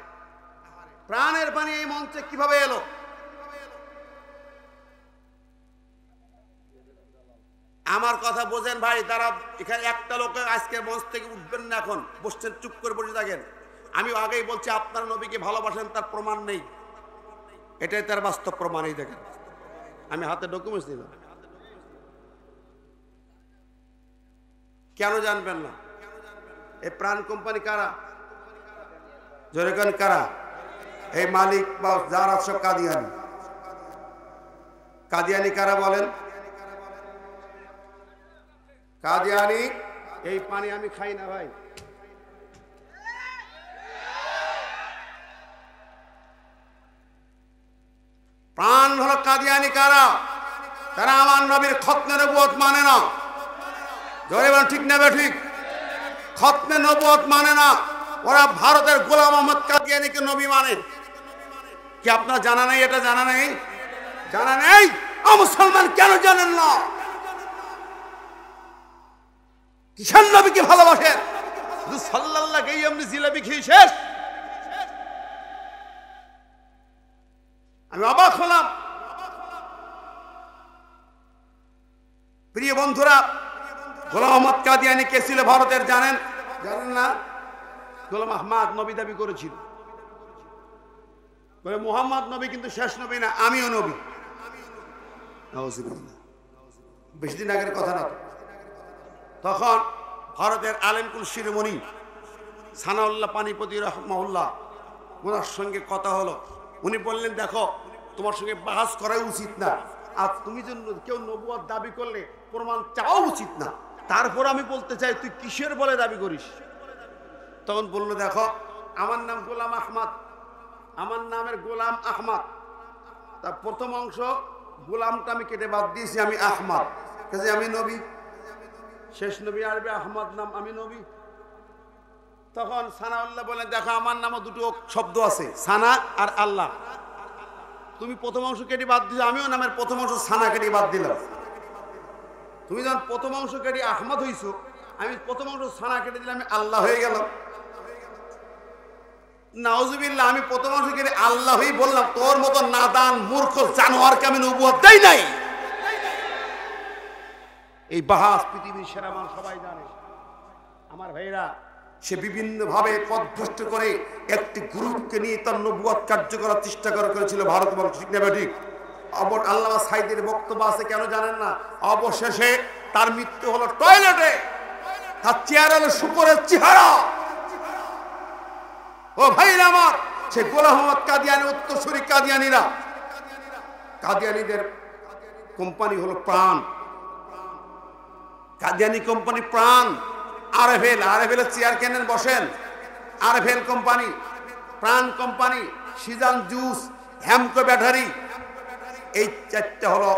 প্রাণের পানি এই মঞ্চে কিভাবে এলো? আমার কথা বোঝেন ভাই, তারা এখানে একটা লোক আজকে মঞ্চ থেকে উঠবেন না, এখন বসছেন, চুপ করে বসে থাকেন। আমি আগেই বলছি আপনার নবীকে ভালোবাসেন, তার প্রমাণ নেই, এটাই তার বাস্তব প্রমাণ। এই দেখেন, আমি হাতে ডকুমেন্টস দিলাম। কেন জানবেন না? এই প্রাণ কোম্পানি কারা? জোরে কোন কারা? এই মালিক বা যারা সব কাদিয়ানি। কাদিয়ানি কারা বলেন? কাদিয়ানি। এই পানি আমি খাই না ভাই, প্রাণ হলো কাদিয়ানি কারা? তারা আমার নবীর খতনে নবুয়ত মানে না। জোরে বলেন ঠিক না ঠিক? খতনে নবুয়ত মানে না। ওরা ভারতের গোলাম আহমদ কাদিয়ানিকে নবী মানে। কি আপনার জানা নেই? এটা জানা নেই? জানা নেই? মুসলমান কেন জানেন না? কিসের নবীকে ভালোবাসেন? সাল্লাল্লাহু আলাইহি এমনি জিলাপি খেয়ে শেষ। আমি অবাক হলাম। প্রিয় বন্ধুরা, গোলাম আহমদ কাদিয়ানি কে ছিল ভারতের জানেন? জানেন না? গোলাম আহমদ নবী দাবি করেছিল, বলে মুহাম্মদ নবী কিন্তু শেষ নবী না, আমিও নবী। বেশি দিন আগের কথা না। তখন ভারতের আলেমকুল শিরোমণি সানাউল্লাহ পানিপতি রহমাহুল্লাহ, ওনার সঙ্গে কথা হলো। উনি বললেন, দেখো তোমার সঙ্গে বাহাস করা উচিত না, আর তুমি যে কেউ নবুয়ত দাবি করলে প্রমাণ চাওয়া উচিত না। তারপর আমি বলতে চাই, তুই কিসের বলে দাবি করিস? তখন বললো, দেখো আমার নাম গোলাম আহমদ, আমার নামের গোলাম আহমদ। তার প্রথম অংশ গোলামটা আমি কেটে বাদ দিয়েছি, আমি আহমদ, কাজে আমি নবী। শেষ নবী আরবি আহমদ নাম, আমি নবী। তখন সানাউল্লাহ বলেন, দেখো আমার নামও দুটো শব্দ আছে, সানা আর আল্লাহ। তুমি প্রথম অংশ কেটে বাদ দিয়েছো, আমিও নামের প্রথম অংশ সানা কেটে বাদ দিলাম। তুমি যখন প্রথম অংশ কেটে আহমদ হইছো, আমি প্রথম অংশ সানা কেটে দিলাম, আমি আল্লাহ হয়ে গেলাম। নাউজুবিল্লাহ, আমি প্রথম অংশ কেটে আল্লাহই বললাম। তোর মতো নাদান মূর্খ জানোয়ারকে আমি নবুয়ত দেই নাই। এই বাহাস পৃথিবীর সেরা মান সবাই জানে। আমার ভাইরা, সে বিভিন্ন ভাবে পথভ্রষ্ট করে একটি গ্রুপকে নিয়ে তার নবুয়ত কার্য করার চেষ্টা করেছিল ভারতবর্ষ। ঠিক না ঠিক? আল্লামা সাঈদীর বক্তব্য আছে, কেন জানেন না? অবশেষে তার মৃত্যু হলো টয়লেটে, তার চেহারা হলো শুকরের চেহারা। ও ভাইরা আমার, সে গোলাম আহমদ কাদিয়ানি, উত্তরসূরি কাদিয়ানিরা, কাদিয়ানিদের কোম্পানি হলো প্রাণ। কাদিয়ানি কোম্পানি প্রাণ। আরএফএল চেয়ার কেনেন বসেন, আরএফএল কোম্পানি, প্রাণ company, Sijan juice, Hamko battery, এই চারটা হলো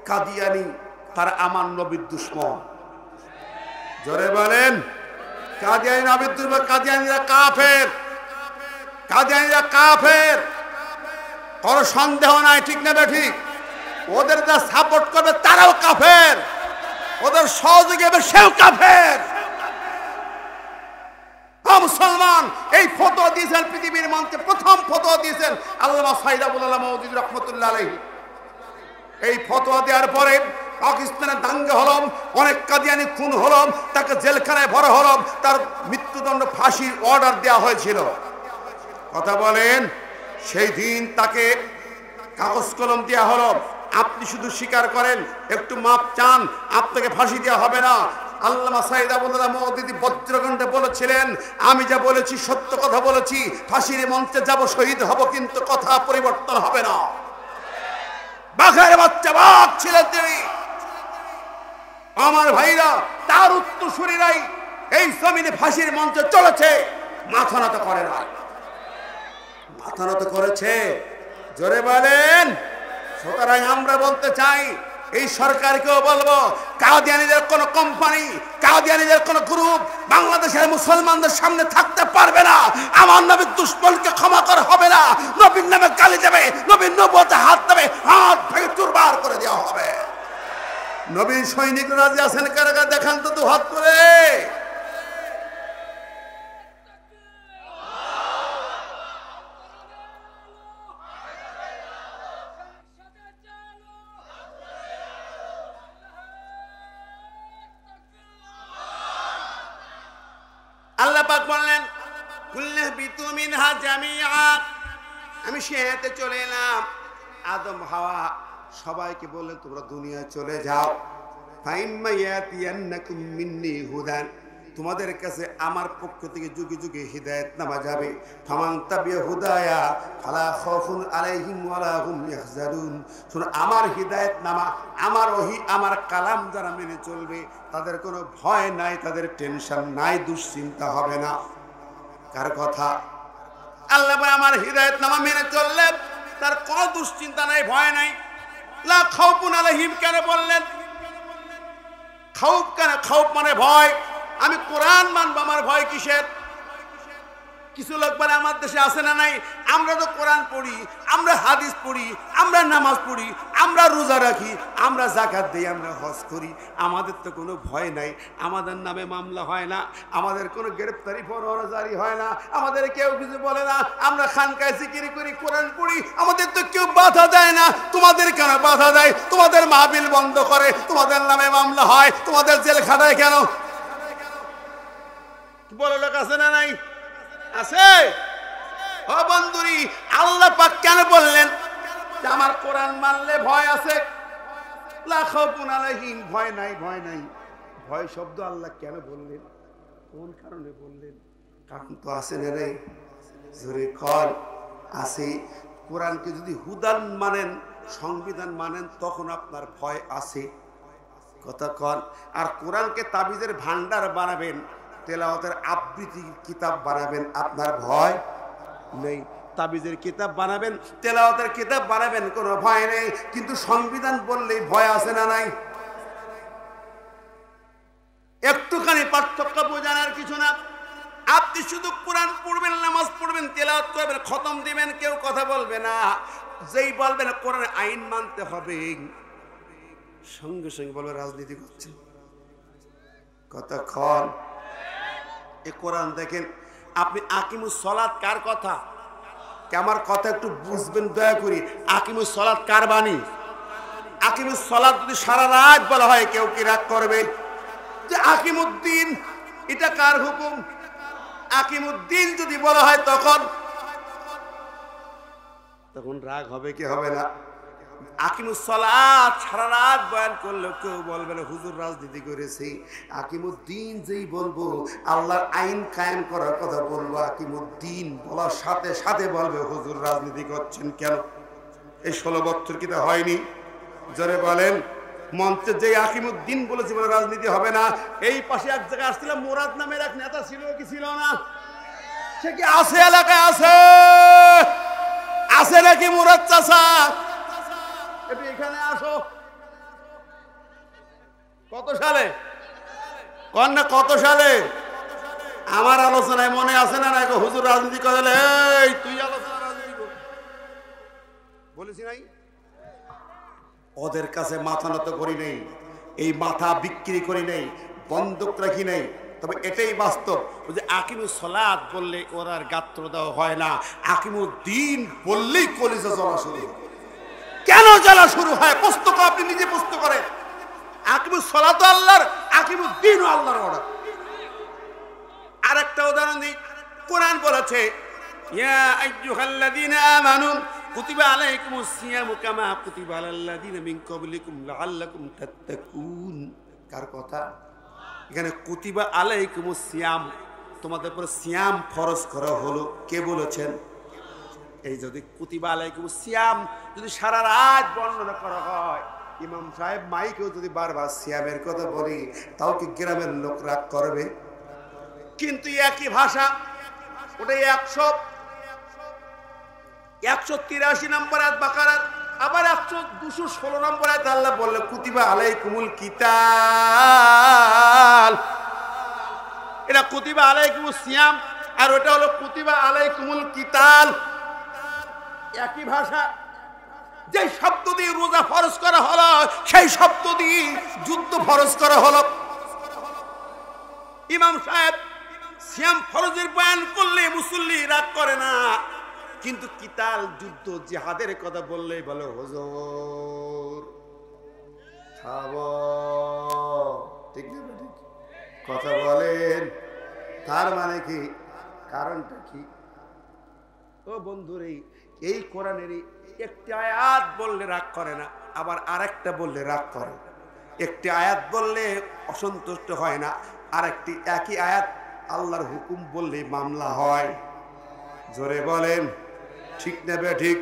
কাদিয়ানি। তারা আমার নবীর দুশমন। জোরে বলেন, কাদিয়ানি নবীর দুশমন। কাদিয়ানিরা কাফের, কাদিয়ানিরা কাফের, কোনো সন্দেহ নাই। ঠিক না ঠিক? ওদের যা সাপোর্ট করবে তারাও কাফের, ওদের সহযোগী হবে সেও কাফের। মুসলমান, এই ফতোয়া দিয়েছেন পৃথিবীর মঞ্চে, প্রথম ফতোয়া দিয়েছেন আল্লামা সাঈদ আবুল আলা মওদুদী রাহমাতুল্লাহ আলাইহি। এই ফতোয়া দেওয়ার পরে পাকিস্তানে দাঙ্গা হলো, অনেক কাদিয়ানি খুন হলো, তাকে জেলখানায় ভরা হলো, তার মৃত্যুদণ্ড ফাঁসির অর্ডার দেওয়া হয়েছিল। কথা বলেন, সেই দিন তাকে কাগজ কলম দেওয়া হলো, আপনি শুধু স্বীকার করেন, একটু মাপ চান, আপনাকে ফাঁসি দেওয়া হবে না। আল্লামা সাঈদ আবুল আলা মওদুদী বজ্রকণ্ঠে বলেছিলেন, আমি যা বলেছি সত্য কথা বলেছি, ফাঁসির মঞ্চে যাব, শহীদ হব, কিন্তু কথা পরিবর্তন হবে না। বাঘের বাচ্চা বাঘ ছিলেন তিনি। আমার ভাইরা, তার উত্তরসূরিরাই এই জমিনে ফাঁসির মঞ্চে চলেছে, মাথা নত করে না। মাথা নত করেছে। জোরে বলেন। সুতরাং আমরা বলতে চাই, এই সরকারকেও বলবো, কাদিয়ানীদের কোন কোম্পানি, কাদিয়ানীদের কোন গ্রুপ বাংলাদেশের মুসলমানদের সামনে থাকতে পারবে না। আমার নবীর দুশমনকে ক্ষমা করা হবে না। নবীর নামে গালি দেবে, নবীর নবুয়তে হাত দেবে, হাত ভেঙে চুরমার করে দেওয়া হবে। নবীর সৈনিক রাজি আছেন কারা কারা? দেখান তো দু হাত করে। আল্লাহ পাক বললেন, কুল্লাহবিতু মিনহা জামিআ। আমি সেহাতে চলে এলাম, আদম হাওয়া সবাইকে বললেন, তোমরা দুনিয়ায় চলে যাও। ফাইম্মা ইয়াতিয়ান্নাকুম মিন্নি হুদান, তোমাদের কাছে আমার পক্ষ থেকে যুগে যুগে হিদায়াত নামা যাবে। ফামান তাবিয়া হুদায়া ফালা খাউফুন আলাইহিম ওয়ালা হুম ইয়াহজানুন। শুনো, আমার হিদায়াত নামা, আমার ওহী, আমার কালাম যারা মেনে চলবে, তাদের কোনো ভয় নাই, তাদের টেনশন নাই, দুশ্চিন্তা হবে না। কার কথা? আল্লাহ আমার হিদায়াত নামা মেনে চললে তার কোনো দুশ্চিন্তা নাই, ভয় নাই। লা খাউফুন আলাইহিম কেন বললেন? খাউফ কেন? খাউফ মানে ভয়। আমি কোরআন মানব, আমার ভয় কিসের? কিছু লোক বলে আমার দেশে আছে না নাই, আমরা তো কোরআন পড়ি, আমরা হাদিস পড়ি, আমরা নামাজ পড়ি, আমরা রোজা রাখি, আমরা যাকাত দিই, আমরা হজ করি, আমাদের তো কোনো ভয় নাই, আমাদের নামে মামলা হয় না, আমাদের কোনো গ্রেফতারি পরোয়ানা জারি হয় না, আমাদের কেউ কিছু বলে না, আমরা খানকায় জিকির করি, কোরআন পড়ি, আমাদের তো কেউ বাধা দেয় না। তোমাদের কেন বাধা দেয়? তোমাদের মাহফিল বন্ধ করে, তোমাদের নামে মামলা হয়, তোমাদের জেল খাটায় কেন? বড় লোক আছে না নাই? আছে। ও বন্ধুরি, আল্লাহ পাক কেন বললেন যে আমার কোরআন মানলে ভয় আছে? লা খাউফুন আলাইহিম, ভয় নাই, ভয় নাই। ভয় শব্দ আল্লাহ কেন বললেন? কোন কারণে বললেন? কারণ তো আছে না রে, জোরে কর, আছে। কোরআনকে যদি হুদান মানেন, সংবিধান মানেন, তখন আপনার ভয় আছে, কথা কন। আর কোরআনকে তাবিজের ভান্ডার বানাবেন, তেলাওয়াতের আবৃত্তি কিতাব বানাবেন, আপনার ভয় নেই। তাবিজের কিতাব বানাবেন, তেলাওয়াতের কিতাব বানাবেন, কোনো ভয় নেই। কিন্তু সংবিধান বললেই ভয় আছে না নাই? একটুখানি পার্থক্য বোঝানোর কিছু না। আপনি শুধু কোরআন পড়বেন, নামাজ পড়বেন, তেলাওয়াত করবেন, খতম দিবেন, কেউ কথা বলবে না। যেই বলবেন কোরআনের আইন মানতে হবে, সঙ্গে সঙ্গে বলবে রাজনীতি করছেন, কতক্ষণ। এ কোরআন দেখেন আপনি, আকিমুস সালাত কার কথা? আমার কথা একটু বুঝবেন দয়া করি। আকিমুস সালাত কার বাণী? আকিমুস সালাত যদি সারা রাত বলা হয়, কেউ কি রাগ করবে? যে আকিমুদ্দিন, এটা কার হুকুম? আকিমুদ্দিন যদি বলা হয়, তখন রাগ হবে কি হবে না? আকিমুস সালাত সারা রাত বয়ান করলেও কেউ বলবে না হুজুর রাজনীতি করেছে। আকিমুদ্দিন যেই বলবো, আল্লাহর আইন কায়েম করার কথা বলবো, আকিমুদ্দিন বলার সাথে সাথে বলবে হুজুর রাজনীতি করছেন কেন? এই 16 বছর কি তা হয়নি? জোরে বলেন। মঞ্চে যে আকিমুদ্দিন বলেছে বলে রাজনীতি হবে না। এই পাশে এক জায়গায় আসছিলাম, মুরাদ নামের এক নেতা ছিল কি ছিল না? সে কি আছে এলাকায়? আছে, আছে নাকি মুরাদ চাচা? একটু এখানে আসো। কত সালে? কন না কত সালে? আমার আলোচনায় মনে আছে না? না হুজুর রাজনীতি করে, এই তুই আলোচনা রাজনীতি কর বলেছি নাই? ওদের কাছে মাথা নত করি নেই, এই মাথা বিক্রি করি নেই, বন্ধক রাখি নেই। তবে এটাই বাস্তব যে আকিমুস সালাত বললে ওরা গাত্র দেওয়া হয় না, আকিমুদ্দিন বললেই কলিজা জ্বলা শুরু হয়। কেন জ্বলা শুরু হয়? পুস্তক আপনি নিজে পুস্তক করেন। আকিমুস সালাত আল্লাহর, আকিমুদ্দিন আল্লাহর অর্ডার। আরেকটা উদাহরণ দিই, কোরআন বলেছে ইয়া আইয়ুহাল্লাযীনা আমানু কুতিবা আলাইকুমুস সিয়ামু কামা কুতিবা আলাল্লাযীনা মিন ক্বাবলিকুম লাআল্লাকুম তাত্তাকুন। কার কথা? এখানে কুতিবা আলাইকুমুস সিয়াম, তোমাদের উপর সিয়াম ফরজ করা হলো, কে বলেছেন? এই যদি কুতিবা আলাইকুমুস সিয়াম যদি সারা রাত বর্ণনা করা হয়, ইমাম সাহেব মাইকেও যদি বারবার সিয়ামের কথা বলি, তাও কি গ্রামের লোক রাগ করবে? কিন্তু একই ভাষা, ওটাই 183 নম্বর আয়াত বাকারার, আবার 216 নম্বর আয়াত আল্লাহ বললেন কুতিবা আলাইকুমুল কিতাল। এটা কুতিবা আলাইকুমুস সিয়াম, আর ওটা হলো কুতিবা আলাইকুমুল কিতাল। একই ভাষা। যে শব্দ দিয়ে রোজা ফরজ করা হলো, সেই শব্দ দিয়ে যুদ্ধ ফরজ করা হলো। ইমাম সাহেব সিয়াম ফরজের বয়ান করলে মুসল্লি রাগ করে না, কিন্তু কিতাল যুদ্ধ জিহাদের কথা বললে বলে হুজুর খাবো। ঠিক না? ঠিক কথা বলেন। তার মানে কি? কারণটা কি? ও বন্ধুরে, এই কোরআনেরই একটি আয়াত বললে রাগ করে না, আবার আরেকটা বললে রাগ করে। একটি আয়াত বললে অসন্তুষ্ট হয় না, আরেকটি একই আয়াত আল্লাহর হুকুম বললে মামলা হয়। জোরে বলেন, ঠিক না বে ঠিক?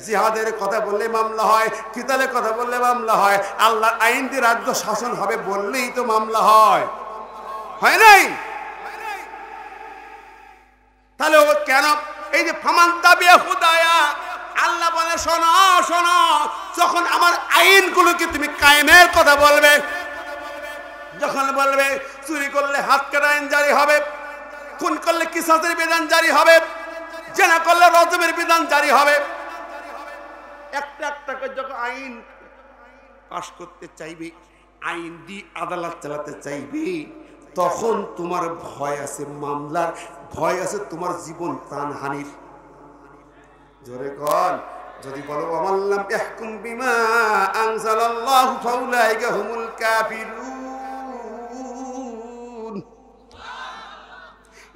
জিহাদের কথা বললে মামলা হয়, কিতালের কথা বললে মামলা হয়, আল্লাহর আইন দিয়ে রাজ্য শাসন হবে বললেই তো মামলা হয়, হয় নাই? তাহলে ও কেন এই যে ফামান তাবিয়া হুদায়া, আল্লাহ বলে শোনো শোনো, যখন আমার আইনগুলোকে তুমি কায়েমের কথা বলবে, যখন বলবে চুরি করলে হাত কাটা আইন জারি হবে, খুন করলে কিসাসের বিধান জারি হবে, জেনা করলে রজমের বিধান জারি হবে, একটা একটা করে যখন আইন পাশ করতে চাইবে, আইন দিয়ে আদালত চালাতে চাইবে, তখন তোমার ভয় আছে মামলার, ভয় আছে তোমার জীবন প্রাণহানির। জোরে কর, যদি বলো আমাল্লাম ইয়াহকুম বিমা আনজালাল্লাহু ফাউলাইকা হুমুল কাফিরুন,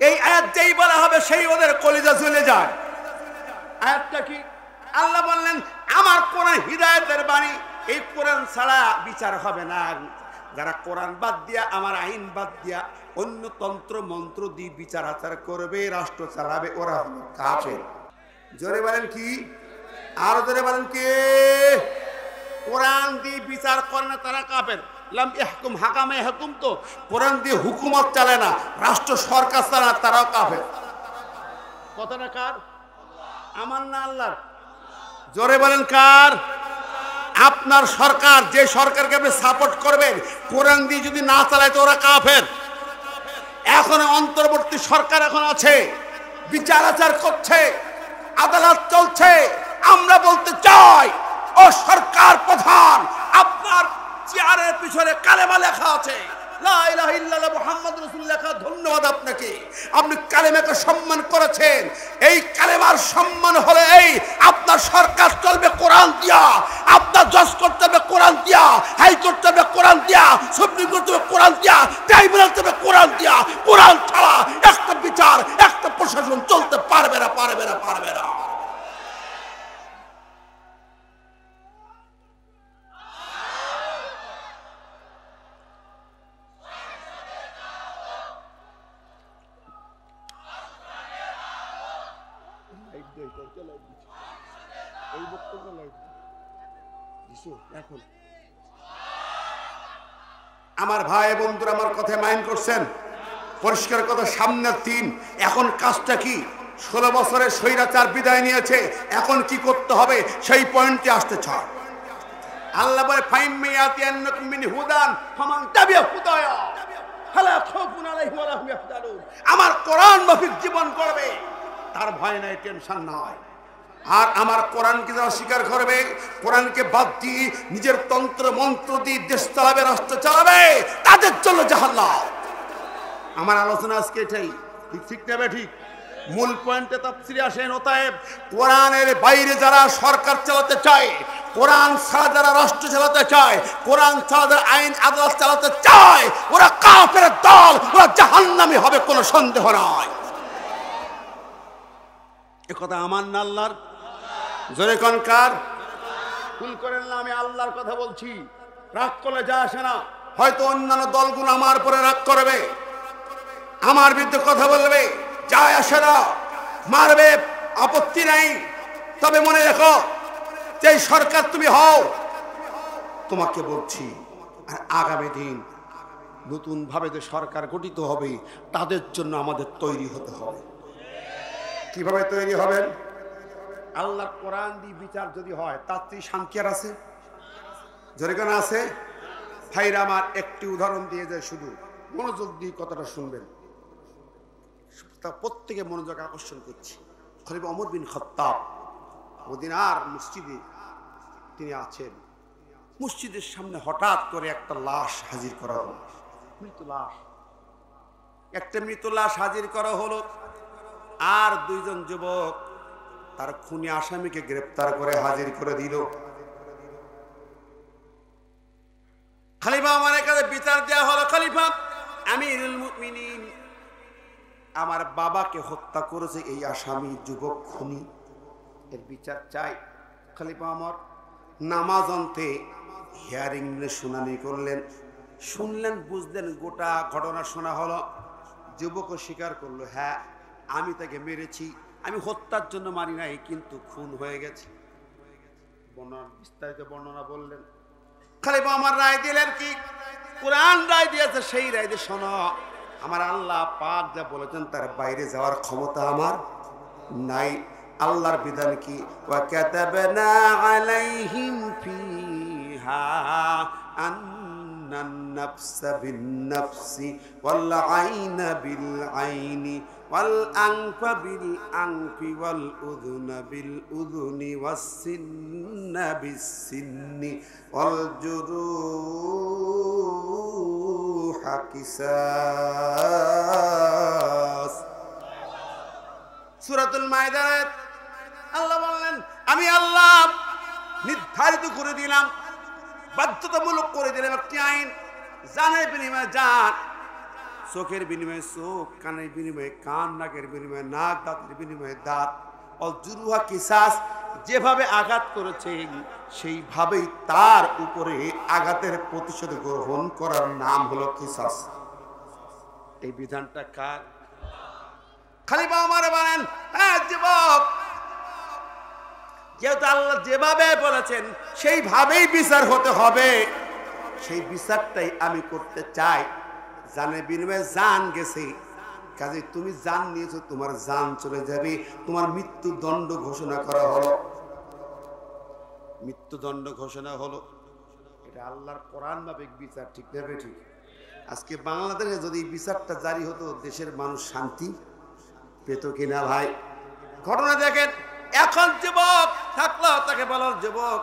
এই আয়াত যেই বলা হবে সেই ওদের কলিজা চলে যায়। আয়াতটা কি? আল্লাহ বললেন আমার কোরআন হিদায়াতের বাণী, এই কোরআন ছাড়া বিচার হবে না। যারা কোরআন বাদ দিয়া, আমার আইন বাদ দিয়া অন্য তন্ত্র মন্ত্র দিয়ে বিচার আচার করবে, রাষ্ট্র চালাবে, ওরা হলো কাফের। জোরে বলেন কি? আর জোরে বলেন কি? কোরআন দিয়ে বিচার করে না তারা কাফের। লাম ইয়াহকুম হাকামে হুকুম, তো কোরআন দিয়ে হুকুমত চালে না, রাষ্ট্র সরকার চালে না, তারাও কাফের। কথাটা কার? আমার না আল্লাহর? জোরে বলেন কার? আপনার সরকার, যে সরকারকে আপনি সাপোর্ট করবেন, কোরআন দিয়ে যদি না চালায় তো ওরা কাফের। এখন অন্তর্বর্তী সরকার এখন আছে, বিচার আচার করছে, আদালত চলছে। আমরা বলতে চাই, ও সরকার প্রধান, আপনার চেয়ারের পিছনে কালেমা লেখা আছে, লা ইলাহা ইল্লাল্লাহ মুহাম্মাদুর রাসূলুল্লাহ লেখা। ধন্যবাদ আপনাকে, আপনি কালেমাকে সম্মান করেছেন। এই কালেমার সম্মান হলো এই, আপনার সরকার চলবে কোরআন দিয়া, আপনার জজ করতে হবে কোরআন দিয়া, হাইকোর্ট চলবে কোরআন দিয়া, সুপ্রিম কোর্ট চলবে কোরআন দিয়া, ট্রাইব্যুনাল চলবে কোরআন দিয়া। কোরআন ছাড়া একটা বিচার, একটা প্রশাসন চলতে পারবে না, পারবে না, পারবে না। আমার ভাই বন্ধুরা আমার কথা মাইন্ড করছেন? পরিষ্কার কথা, সামনের দিন। এখন কাজটা কি? 16 বছরের স্বৈরাচার বিদায় নিয়েছে, এখন কি করতে হবে সেই পয়েন্টে আসতে চায়। আল্লাহ বলে ফাইম মিয়াতিয়ান্নাকুম মিন হুদান ফামান তাবিয়া হুদায়া ফালা খাউফুন আলাইহিম ওয়া লা হুম ইয়াহজানুন। আমার কোরআন মাফিক জীবন করবে, তার ভয় নাই, টেনশন নাই। আর আমার কোরআনকে যারা স্বীকার করবে, কোরআনকে বাদ দিয়ে নিজের তন্ত্র মন্ত্র দিয়ে দেশ চালাবে, রাষ্ট্র চালাবে, তাদের জন্য জাহান্নাম। আমার আলোচনা আজকে এটাই, ঠিক নেবে ঠিক। মূল পয়েন্টে তাফসীরে আসেন। অতএব কোরআনের বাইরে যারা সরকার চালাতে চায়, কোরআন ছাড়া যারা রাষ্ট্র চালাতে চায়, কোরআন ছাড়া যারা আইন আদালত চালাতে চায়, ওরা কাফের দল, ওরা জাহান্নামী হবে, কোনো সন্দেহ নাই। এ কথা আমার না আল্লাহর? জোরে কোন কার? ভুল করেন না, আমি আল্লাহর কথা বলছি। রাগ করলে যা আসে না। হয়তো অন্যান্য দলগুলো আমার পরে রাগ করবে, আমার বিরুদ্ধে কথা বলবে, যায় আসে না, মারবে, আপত্তি নাই। তবে মনে রেখো, যে সরকার তুমি হও, তোমাকে বলছি, আর আগামী দিন নতুন ভাবে যে সরকার গঠিত হবে, তাদের জন্য আমাদের তৈরি হতে হবে। কিভাবে তৈরি হবেন? আল্লাহর কোরআন দিয়ে বিচার যদি হয়, তার চেয়ে শান্তি আর আছে? জোরে কেন আছে? ভাইরা আমার, একটি উদাহরণ দিয়ে যায়, শুধু মনোযোগ দিয়ে কথাটা শুনবেন, তা প্রত্যেকে মনোযোগ আকর্ষণ করছি। খলিফা ওমর বিন খাত্তাব মদিনার মসজিদে তিনি আছেন। মসজিদের সামনে হঠাৎ করে একটা লাশ হাজির করা হলো, মৃত লাশ। একটা মৃত লাশ হাজির করা হলো, আর দুইজন যুবক তার খুনি আসামিকে গ্রেফতার করে হাজির করে দিল। খলিফা ওমরের কাছে বিচার দেওয়া হলো, খলিফা আমিরুল মুমিনিন, আমার বাবাকে হত্যা করেছে এই আসামি, যুবক খুনি, এর বিচার চাই। খলিফা ওমর নামাজ অন্তে হিয়ারিং শুনানি করলেন, শুনলেন, বুঝলেন, গোটা ঘটনা শোনা হলো। যুবকও স্বীকার করলো, হ্যাঁ আমি তাকে মেরেছি, আমি হত্যার জন্য মারি নাই, কিন্তু খুন হয়ে গেছে। বিস্তারিত বর্ণনা বললেন। খলিফা ওমর রায় দিলেন কি? কোরআন রায় দিয়েছে, সেই রায় দিয়ে শোনো, আমার আল্লাহ পাক যা বলেছেন তার বাইরে যাওয়ার ক্ষমতা আমার নাই। আল্লাহর বিধান কি? ওয়া কাতাবনা আলাইহিম ফিহা আন্নান নাফসা বিন নাফসি ওয়াল আইনা বিল আইনি ওয়াল আনফা বিল আনফি ওয়াল উযুনা বিল উযুনি ওয়াস সিন্না বিস সিন্নি ওয়াল জুরুহা কিসাস। সূরাতুল মায়েদার আল্লাহ বললেন, আমি আল্লাহ নির্ধারিত করে দিলাম, বাধ্যতামূলক করে দিলাম একটি আইন, জানের বিনিময়ে জান, চোখের বিনিময়ে চোখ, কানের বিনিময়ে কান, নাকের বিনিময়ে নাক, দাঁতের বিনিময়ে দাঁত। অজুরুহা কিসাস, যেভাবে আঘাত করেছেন সেইভাবেই তার উপরে আঘাতের প্রতিশোধ গ্রহণ করার নাম হলো কিসাস। এই বিধানটা কার? খালিফা ওমর বলেন, হ্যাঁ যুবক, যেহেতু আল্লাহ যেভাবে বলেছেন সেইভাবেই বিচার হতে হবে, সেই বিচারটাই আমি করতে চাই। জানের বিনিময়ে জান গেছে, কাজে তুমি জান নিয়েছো, তোমার জান চলে যাবে, তোমার মৃত্যুদণ্ড ঘোষণা করা হলো। মৃত্যুদণ্ড ঘোষণা হলো, এটা আল্লাহর কোরআন মাফিক বিচার, ঠিক না? ঠিক। আজকে বাংলাদেশে যদি বিচারটা জারি হতো, দেশের মানুষ শান্তি পেত কিনা ভাই? ঘটনা দেখেন, এখন যুবক থাকলো, তাকে বলো যুবক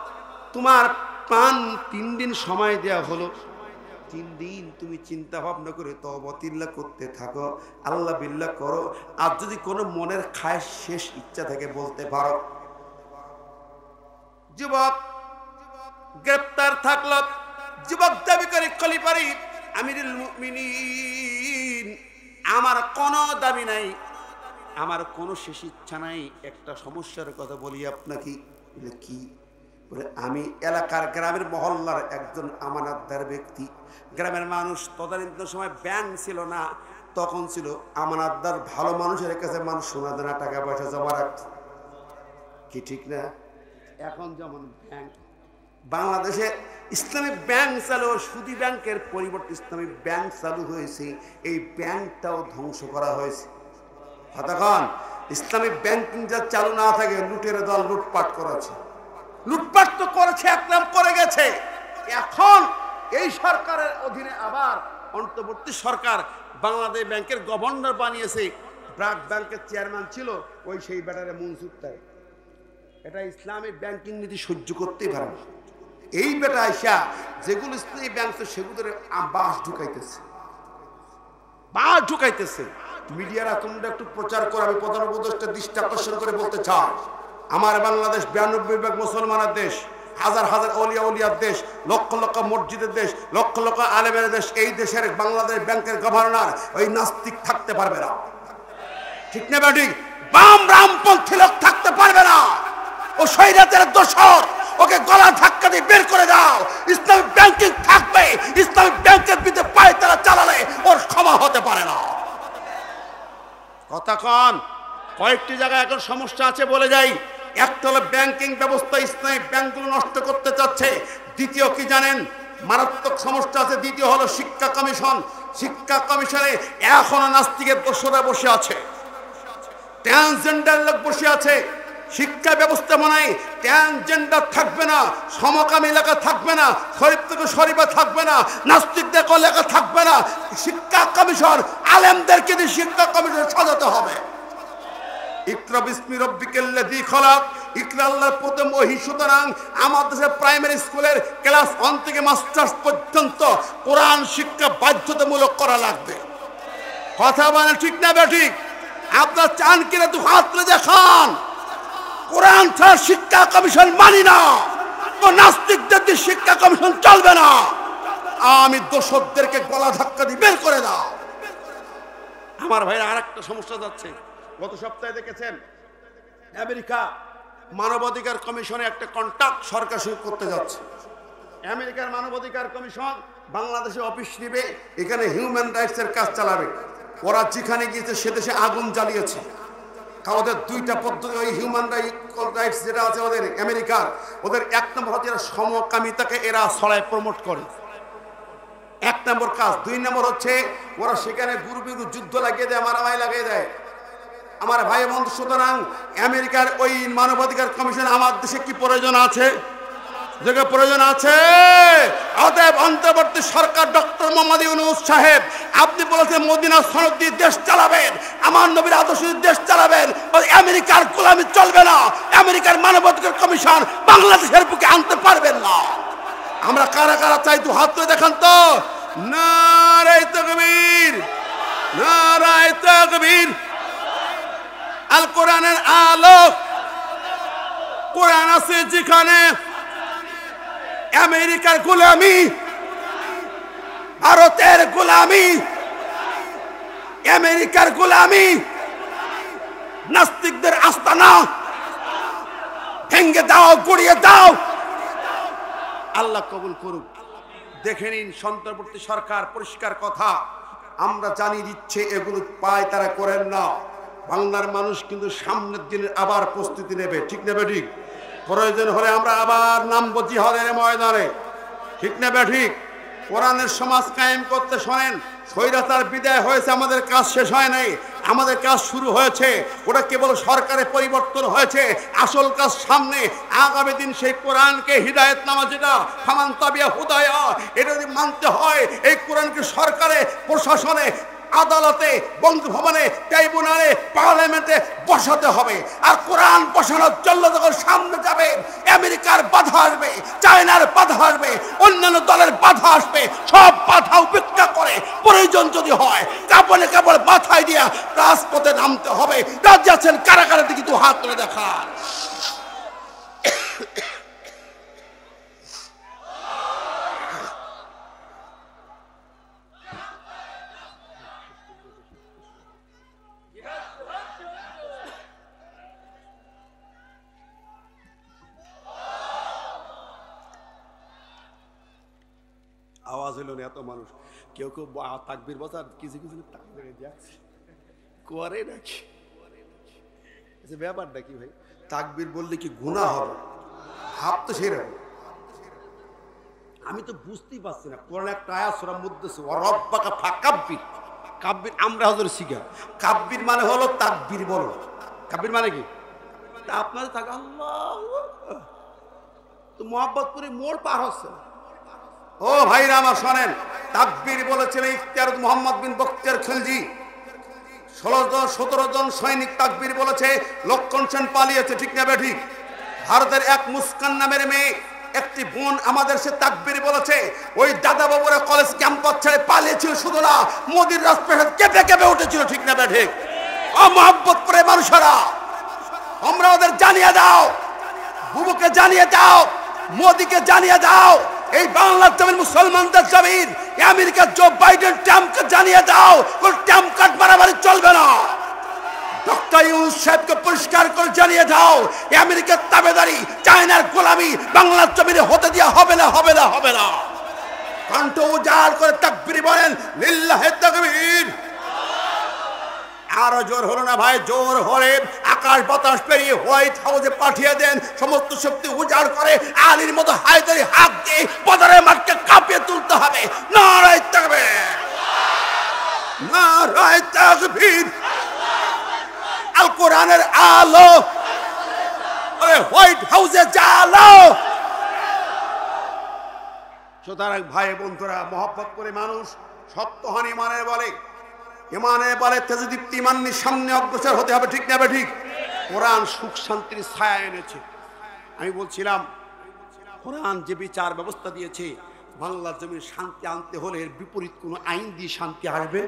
তোমার পান 3 দিন সময় দেওয়া হলো, 3 দিন তুমি চিন্তা ভাবনা করে তওবা করতে থাকো, আল্লাহ বিল্লাহ করো। আর যদি কোনো মনের খায়েশ শেষ ইচ্ছা থেকে বলতে পারো। যুবক গ্রেপ্তার থাকলো, যুবক দাবি করে খলিফারি আমিরুল মুমিনিন, আমার কোনো দাবি নাই, আমার কোনো শেষ ইচ্ছা নাই, একটা সমস্যার কথা বলি আপনাকে। কি বলে? আমি এলাকার গ্রামের মহল্লার একজন আমানতদার ব্যক্তি। গ্রামের মানুষ তদানীন্তন সময় ব্যাংক ছিল না, তখন ছিল আমানতদার। ভালো মানুষের কাছে মানুষ সোনা দানা টাকা পয়সা জমা রাখত, কি ঠিক না? এখন যেমন ব্যাংক, বাংলাদেশে ইসলামিক ব্যাংক চালু, সুদী ব্যাংকের পরিবর্তে ইসলামিক ব্যাংক চালু হয়েছে, এই ব্যাংকটাও ধ্বংস করা হয়েছে। তখন ইসলামিক ব্যাংকিং যা চালু না থাকে, লুটের দল লুটপাট করেছে, লুটপাট তো করেছে, এক নাম করে গেছে। এখন এই সরকারের অধীনে আবার অন্তর্বর্তী সরকার বাংলাদেশ ব্যাংকের গভর্নর বানিয়েছে। ব্র্যাক ব্যাংকের চেয়ারম্যান ছিল ওই সেই ব্যাটারে মনসুর তাই। এটা ইসলামিক ব্যাংকিং নীতি সহ্য করতেই পারে না। এই বেটা আইসা যেগুলো ইসলামী ব্যাংক সেগুলোর বাস ঢুকাইতেছে। মিডিয়ারা তোমরা একটু প্রচার করো। আমি প্রধান উপদেষ্টা দৃষ্টি আকর্ষণ করে বলতে চাই, আমার বাংলাদেশ 92 ভাগ মুসলমানের দেশ, হাজার হাজার অলিয়ার দেশ, লক্ষ লক্ষ মসজিদের দেশ, লক্ষ লক্ষ আলেমের দেশ। এই দেশের বাংলাদেশ ব্যাংকের গভর্নর ওই নাস্তিক থাকতে পারবে না, ঠিক না বেটি? বামপন্থী লোক থাকতে পারবে না। ও শরীয়তের দোষর, ওকে গলা ধাক্কা দিয়ে বের করে দাও। ইসলামিক ব্যাংকিং থাকবে, ইসলামিক ব্যাংকের বিরুদ্ধে পায়তারা চালালে ওর ক্ষমা হতে পারে না। কথা কন, কয়েকটি জায়গায় এখন সমস্যা আছে বলে যাই। একটা হলো ব্যাংকিং ব্যবস্থা ইসলামিক ব্যাংকগুলো নষ্ট করতে চাচ্ছে। দ্বিতীয় কি জানেন? মারাত্মক সমস্যা আছে। দ্বিতীয় হলো শিক্ষা কমিশন। শিক্ষা কমিশনে এখনো নাস্তিকের দোষরা বসে আছে, ট্রান্সজেন্ডার লোক বসে আছে। শিক্ষা ব্যবস্থা মানে ট্রান্সজেন্ডার থাকবে না, সমকামী লেখা থাকবে না, শরীফ থেকে শরীফা থাকবে না, নাস্তিকদের লেখা থাকবে না। শিক্ষা কমিশন আলেমদেরকে দিয়ে শিক্ষা কমিশন সাজাতে হবে। ইকরা বিসমি রাব্বিকাল্লাযী খলাক, ইকরা আল্লাহর প্রথম ওহী। সুতরাং আমাদের দেশে প্রাইমারি স্কুলের ক্লাস 1 থেকে মাস্টার্স পর্যন্ত কোরআন শিক্ষা বাধ্যতামূলক করা লাগবে। কথা বলেন ঠিক না বেঠিক? আপনারা চান কিনা দু হাত তুলে দেখান। কোরআন ছাড়া শিক্ষা কমিশন মানি না, তো নাস্তিকদের দিয়ে শিক্ষা কমিশন চলবে না। আমি দোষরদেরকে গলা ধাক্কা দিয়ে বের করে দাও। আমার ভাইরা আর একটা সমস্যা যাচ্ছে। গত সপ্তাহে দেখেছেন আমেরিকা মানবাধিকার কমিশনে একটা কন্ট্রাক্ট সরকার শুরু করতে যাচ্ছে। আমেরিকার মানবাধিকার কমিশন বাংলাদেশে অফিস নেবে, এখানে হিউম্যান রাইটসের কাজ চালাবে। ওরা যেখানে গিয়েছে সে দেশে আগুন জ্বালিয়েছে। ওদের দুইটা পদ্ধতি, ওই হিউম্যান রাইটস যেটা আছে ওদের আমেরিকার, ওদের 1 নম্বর হচ্ছে এরা সমকামিতাকে এরা ছড়ায় প্রমোট করে, 1 নম্বর কাজ। 2 নম্বর হচ্ছে ওরা সেখানে গুরু বিরু যুদ্ধ লাগিয়ে দেয়, মারামারি লাগিয়ে দেয়। আমার ভাই বন্ধু, সুতরাং আমেরিকার ওই মানবাধিকার কমিশন আমার দেশে কি প্রয়োজন আছে? যেটা প্রয়োজন আছে। অতএব অন্তর্বর্তী সরকার ডক্টর মোহাম্মদ ইউনূস সাহেব, আপনি বলেছেন মদিনা সনদ দিয়ে দেশ চালাবেন, আমার নবীর আদর্শ দিয়ে দেশ চালাবেন, আমেরিকার গোলামি চলবে না। আমেরিকার মানবাধিকার কমিশন বাংলাদেশের বুকে আনতে পারবেন না। আমরা কারা কারা চাই তো হাত তুলে দেখান তো। নারায়ে তাকবীর, নারায়ে তাকবীর। আল কোরআনের আলো, কোরআন আছে যেখানে আমেরিকার গোলামি, ভারতের গোলামি, আমেরিকার গোলামি, নাস্তিকদের আস্তানা ভেঙে দাও, গুড়িয়ে দাও। আল্লাহ কবুল করুক। দেখে নিন অন্তর্বর্তী সরকার পরিষ্কার কথা, আমরা জানিয়ে দিচ্ছে এগুলো পায় তারা করেন না। বাংলার মানুষ কিন্তু সামনের দিনে আবার প্রস্তুতি নেবে, ঠিক নেবে ঠিক। প্রয়োজন হলে আমরা আবার নামবো জিহাদের ময়দানে, ঠিক নেবে ঠিক। কোরআনের সমাজ কায়েম করতে শোনেন, স্বৈরাচার বিদায় হয়েছে, আমাদের কাজ শেষ হয় নাই, আমাদের কাজ শুরু হয়েছে। ওটা কেবল সরকারের পরিবর্তন হয়েছে, আসল কাজ সামনে। আগামী দিন সেই কোরআনকে হিদায়াতনামা, যেটা ফামান তাবিয়া হুদায়া, এটা যদি মানতে হয় এই কোরআনকে সরকারে, প্রশাসনে, আদালতে, বঙ্গভবনে, ট্রাইব্যুনালে, পার্লামেন্টে বসাতে হবে। আর কোরআন বসানোর জন্য যখন সামনে যাবে, আমেরিকার বাধা আসবে, চায়নার বাধা আসবে, অন্যান্য দলের বাধা আসবে, সব বাধা উপেক্ষা করে প্রয়োজন যদি হয় কাপড়ে কাপড় মাথায় দিয়া রাজপথে নামতে হবে। রাজ্যে আছেন কারা কারা দিকে তো হাত তুলে দেখা। আওয়াজ হলো না, এত মানুষ। কেউ কেউ তাকবীর বসার, কিছু কিছু তাকবীর যাচ্ছে করে নাকি, ব্যাপারটা কি ভাই? তাকবীর বললে কি গুনাহ হবে? ভাব তো সেরকম। আমি তো বুঝতেই পারছি না। কোরআন একটা আয়াত সূরা মুদ্দাসির, ওয়া রাব্বাকা ফাকাব্বির। কাব্বির আমরা হজর শিখা, কাব্বির মানে হলো তাকবীর বলো। কাব্বির মানে কি? তা আপনাদের থাকে আল্লাহু আকবার, তো মোহাব্বত করে মোড় পার হচ্ছে না। ও ভাইরা আমার শোনেন, তাকবীর বলেছেন ইখতিয়ার মোহাম্মদ বিন বখতিয়ার খিলজি। 17 জন সৈনিক তাকবীর বলেছে। লক্ষণ সেন পালিয়েছে, ঠিক না ঠিক? ভারতের এক মুস্কান নামের মেয়ে, একটি বোন আমাদের সে তাকবীর বলেছে। ওই দাদা বাবুরা কলেজ ক্যাম্পাস ছেড়ে পালিয়েছিল, শুধু না মোদির রাজপ্রাসাদ কেঁপে কেঁপে উঠেছিল, ঠিক না ঠিক? ও মোহাব্বত করে মানুষেরা, তোমরা ওদের জানিয়ে দাও, বুবুকে জানিয়ে দাও, মোদিকে জানিয়ে দাও, এই বাংলার জমিন মুসলমানদের জমিন, আমেরিকার জো বাইডেন ট্রাম্পকে জানিয়ে দাও, কোন ট্রাম্প কাট মারামারি চলবে না। ডক্টর ইউনূস সাহেবকে পরিষ্কার করে জানিয়ে দাও, আমেরিকার তাবেদারি, চায়নার গোলামি বাংলার জমিনে হতে দেওয়া হবে না, হবে না, হবে না। কণ্ঠ উজাড় করে তাকবীর বলেন, লিল্লাহি তাকবীর। আরো জোর হলো না ভাই, জোর হলে আকাশ বাতাস পেরিয়ে হোয়াইট হাউসে পাঠিয়ে দেন, সমস্ত শক্তি উজাড় করে আলীর মতো হায়দারি হাত দিয়ে বদরের মাঠকে কাঁপিয়ে তুলতে হবে। নারায়ে তাকবীর, নারায়ে তাকবীর। আল কোরআনের আলো, হোয়াইট হাউসে জ্বালো। সুতরাং ভাই বন্ধুরা, মহব্বত করে মানুষ সত্যহান ইমানের বলে, ইমানের বলে তেজদীপ্তি ইমানের সামনে অগ্রসর হতে হবে, ঠিক না ঠিক? কোরআন সুখ শান্তির ছায়া এনেছে। আমি বলছিলাম, কোরআন যে বিচার ব্যবস্থা দিয়েছে, বাংলার জমির শান্তি আনতে হলে এর বিপরীত কোনো আইন দিয়ে শান্তি আসবে?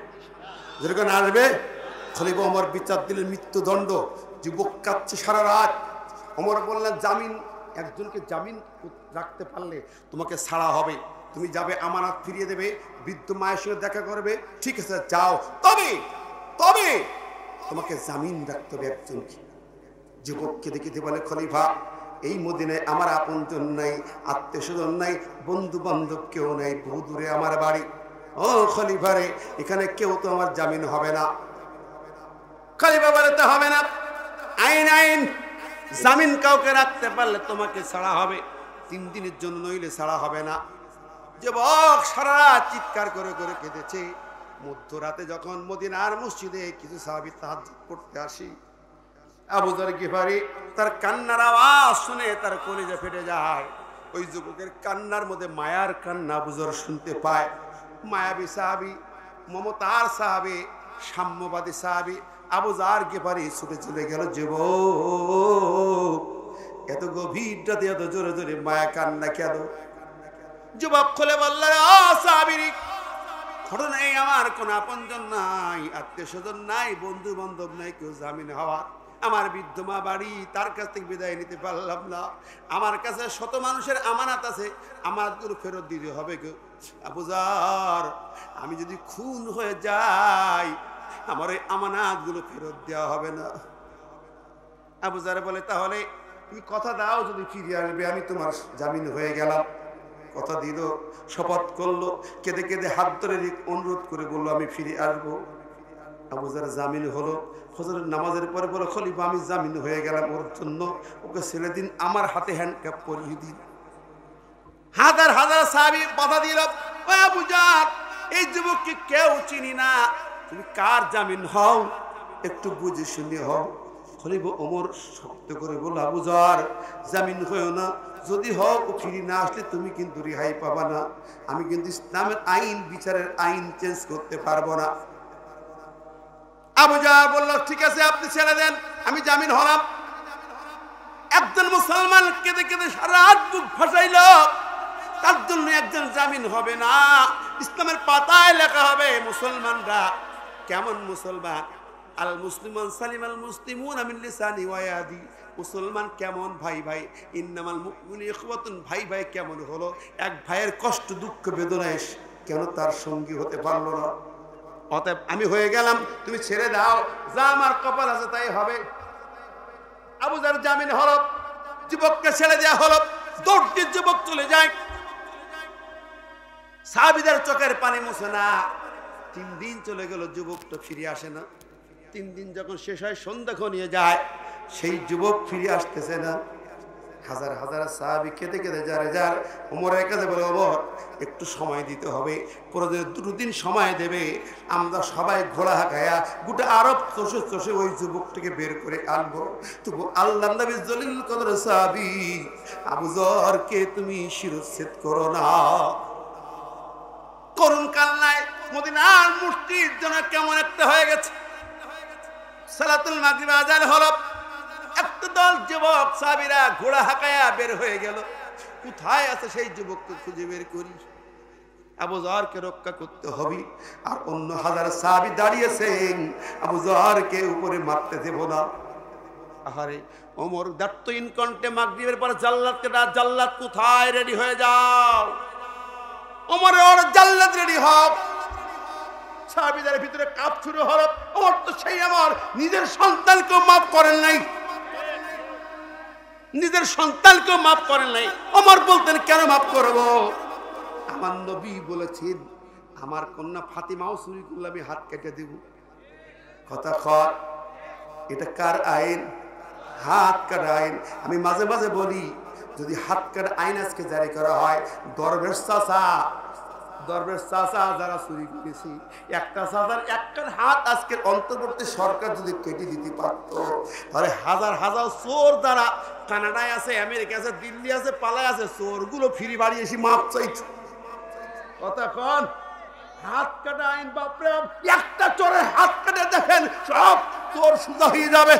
যেরকম আসবে, খলিফা ওমর বিচার দিলেন মৃত্যুদণ্ড। যুবক কাঁদছে সারা রাত। ওমর বললেন, জামিন, একজনকে জামিন রাখতে পারলে তোমাকে ছাড়া হবে, তুমি যাবে, আমানত ফিরিয়ে দেবে, বৃদ্ধ মায়ের সঙ্গে দেখা করবে, ঠিক আছে যাও, তবে তবে তোমাকে জামিন রাখতে হবে একজনকে। যুবককে দেখিতে বলে, খলিফা, এই মদিনায় আমার আপনজন নাই, আত্মীয় স্বজন নাই, বন্ধু বান্ধব কেউ নাই, বহু দূরে আমার বাড়ি। ও খলিফা রে, এখানে কেউ তো আমার জামিন হবে না। খলিফা বলে, তো হবে না, আইন আইন, জামিন কাউকে রাখতে পারলে তোমাকে ছাড়া হবে, 3 দিনের জন্য, নইলে ছাড়া হবে না। যুবক সারা রাত চিৎকার করে করে কেঁদেছে। মধ্যরাতে যখন মদিনার মসজিদে কিছু সাহাবী তাহাজ্জুদ পড়তে আসি, আবু যর গিফারি তার কান্নার আওয়াজ শুনে তার কলিজা ফেটে যায়। ওই যুবকের কান্নার মধ্যে মায়ার কান্না আবু যর শুনতে পায়। মায়াবী সাহাবী, মমতার সাহাবী, সাম্যবাদী সাহাবী আবু যর গিফারি ছুটে চলে গেল। যুবক, এত গভীর রাতে এত জোরে জোরে মায়া কান্না কেন? যুবক খুলে বলল, ও সাহাবী, ঘটনায় আমার কোন আপনজন নাই, আত্মীয় স্বজন নাই, বন্ধু বান্ধব নাই, কেউ জামিন হওয়া। আমার বৃদ্ধ মা বাড়ি, তার কাছ থেকে বিদায় নিতে পারলাম না। আমার কাছে শত মানুষের আমানত আছে, আমানতগুলো ফেরত দিতে হবে। কেউ আবু যর, আমি যদি খুন হয়ে যাই আমার ওই আমানতগুলো ফেরত দেওয়া হবে না। আবু যর বলে, তাহলে তুমি কথা দাও, যদি ফিরে আসবে আমি তোমার জামিন হয়ে গেলাম। কথা দিল, শপথ করলো, কেঁদে কেঁদে হাত ধরে অনুরোধ করে বললো, আমি ফিরে আসবো। আবু যর জামিন হলো। ফজরের নামাজের পরে বলো, খলিফা আমি জামিন হয়ে গেলাম, ওর জন্য ওকে ছেড়ে দিন, আমার হাতে হ্যান্ডকাপ পরিয়ে দিন। হাজার হাজার সাহাবী বাধা দিল, ও আবু যর, এই যুবককে কেউ চিনি না, তুমি কার জামিন হও, একটু বুঝে শুনে হও। খলিফা ওমর শক্ত করে বলল, আবু যর, জামিন হয়েও না, যদি হও ও ফিরে না আসলে তুমি কিন্তু রেহাই পাবা না। আমি কিন্তু ইসলামের আইন, বিচারের আইন চেঞ্জ করতে পারবো না। আবু যর বলল, ঠিক আছে, আপনি ছেড়ে দেন, আমি জামিন হলাম। একজন মুসলমান কেঁদে কেঁদে সারা রাত বুক ফাটাইল, তার জন্য একজন জামিন হবে না। ইসলামের পাতায় লেখা হবে মুসলমানরা কেমন মুসলমান। আল মুসলিমান সালিম আল মুসলিমুন মিন লিসানি ওয়া ইয়াদি, মুসলমান কেমন ভাই ভাই, ইন্নামাল মুমিনুনা ইখওয়াতুন, ভাই ভাই কেমন হলো, এক ভাইয়ের কষ্ট দুঃখ বেদনায় কেন তার সঙ্গী হতে পারলো না। অতএব আমি হয়ে গেলাম, তুমি ছেড়ে দাও, যা আমার কপাল আছে তাই হবে। আবু যর জামিন হলো, যুবককে ছেড়ে দেওয়া হলো। দৌড়টি যুবক চলে যায়। সাহাবীদের চোখের পানি মুছে না। 3 দিন চলে গেল, যুবকটা ফিরে আসে না। 3 দিন যখন শেষ হয়, সন্ধ্যা ঘনিয়ে যায়, সেই যুবক ফিরে আসতেছে না। হাজার হাজার সাহাবী কেঁদে কেঁদে যারে যার ওমরের কাছে বলে, ওমর একটু সময় দিতে হবে, প্রয়োজনে 2 দিন সময় দেবে, আমরা সবাই ঘোড়া হাঁকায়া গোটা আরব চষে চষে ওই যুবকটিকে বের করে আনবো। তবু আল্লাহর নবী জলিল কদর সাহাবী আবু যরকে তুমি শিরচ্ছেদ করো না। করুণ কান্নায় মদিনার মসজিদ যেন কেমন একটা হয়ে গেছে। সালাতুল মাগরিব আযান হলো, একটা দল যুবক সাহাবীরা ঘোড়া হাঁকায়া বের হয়ে গেল। কোথায় আছে সেই যুবককে খুঁজে বের করি, আবু যরকে রক্ষা করতে হবে। আর অন্য হাজার সাহাবী দাঁড়িয়েছেন, আবু যরকে উপরে মারতে দেব না। আহারে ওমর দাত্তহীন কণ্ঠে মাগরিবের পর জাল্লাদকে ডাক, জাল্লাদ কোথায়, রেডি হয়ে যাও। ওমর জাল্লাদ রেডি হও। সাহাবীদের ভিতরে কাপ শুরু হলো। ওমর তো সেই আমার নিজের সন্তানকেও মাফ করেন নাই, নিজের সন্তানকেও মাফ করেন নাই। ওমর বলতেন, কেন মাফ করব? আমার নবী বলেছেন, আমার কন্যা ফাতিমাও চুরি করলে আমি হাত কেটে দেব। কথা কর, এটা কার আইন? হাত কাটা আইন। আমি মাঝে মাঝে বলি, যদি হাত কাটা আইন আজকে জারি করা হয়, দরবেশ চাচা যারা চুরি করেছি, একটা চাচার একটার হাত আজকের অন্তর্বর্তী সরকার যদি কেটে দিতে পারত, তাহলে হাজার হাজার চোর যারা কানাডায় আছে, আমেরিকা আছে, দিল্লি আছে, পালায় আছে, চোরগুলো ফিরে বাড়ি এসে মাপ চাইত। কতক্ষণ হাত কাটা আইন, বাপরে, একটা চোরের হাত কাটে দেখেন সব চোর সোজা হয়ে যাবে।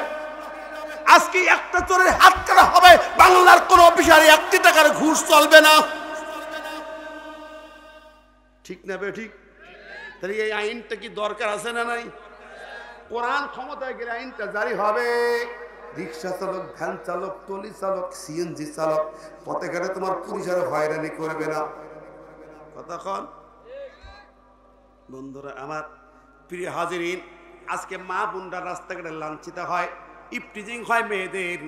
আজকে একটা চোরের হাত কাটা হবে, বাংলার কোন অফিসারে 1 টাকার ঘুষ চলবে না। ঠিক না বে ঠিক? তাহলে এই আইনটা কি দরকার আছে না নাই? কোরআন ক্ষমতায় গেলে আইনটা জারি হবে। রিক্সা চালক, ভ্যান চালক, টলি চালক, সিএনজি চালক, পথে ঘাটে তোমার পুলিশের হয়রানি করবে না। কতক্ষণ বন্ধুরা আমার প্রিয় হাজিরিন, আজকে মা বোনরা রাস্তাঘাটে লাঞ্ছিত হয়, ইফটিজিং হয় মেয়েদের,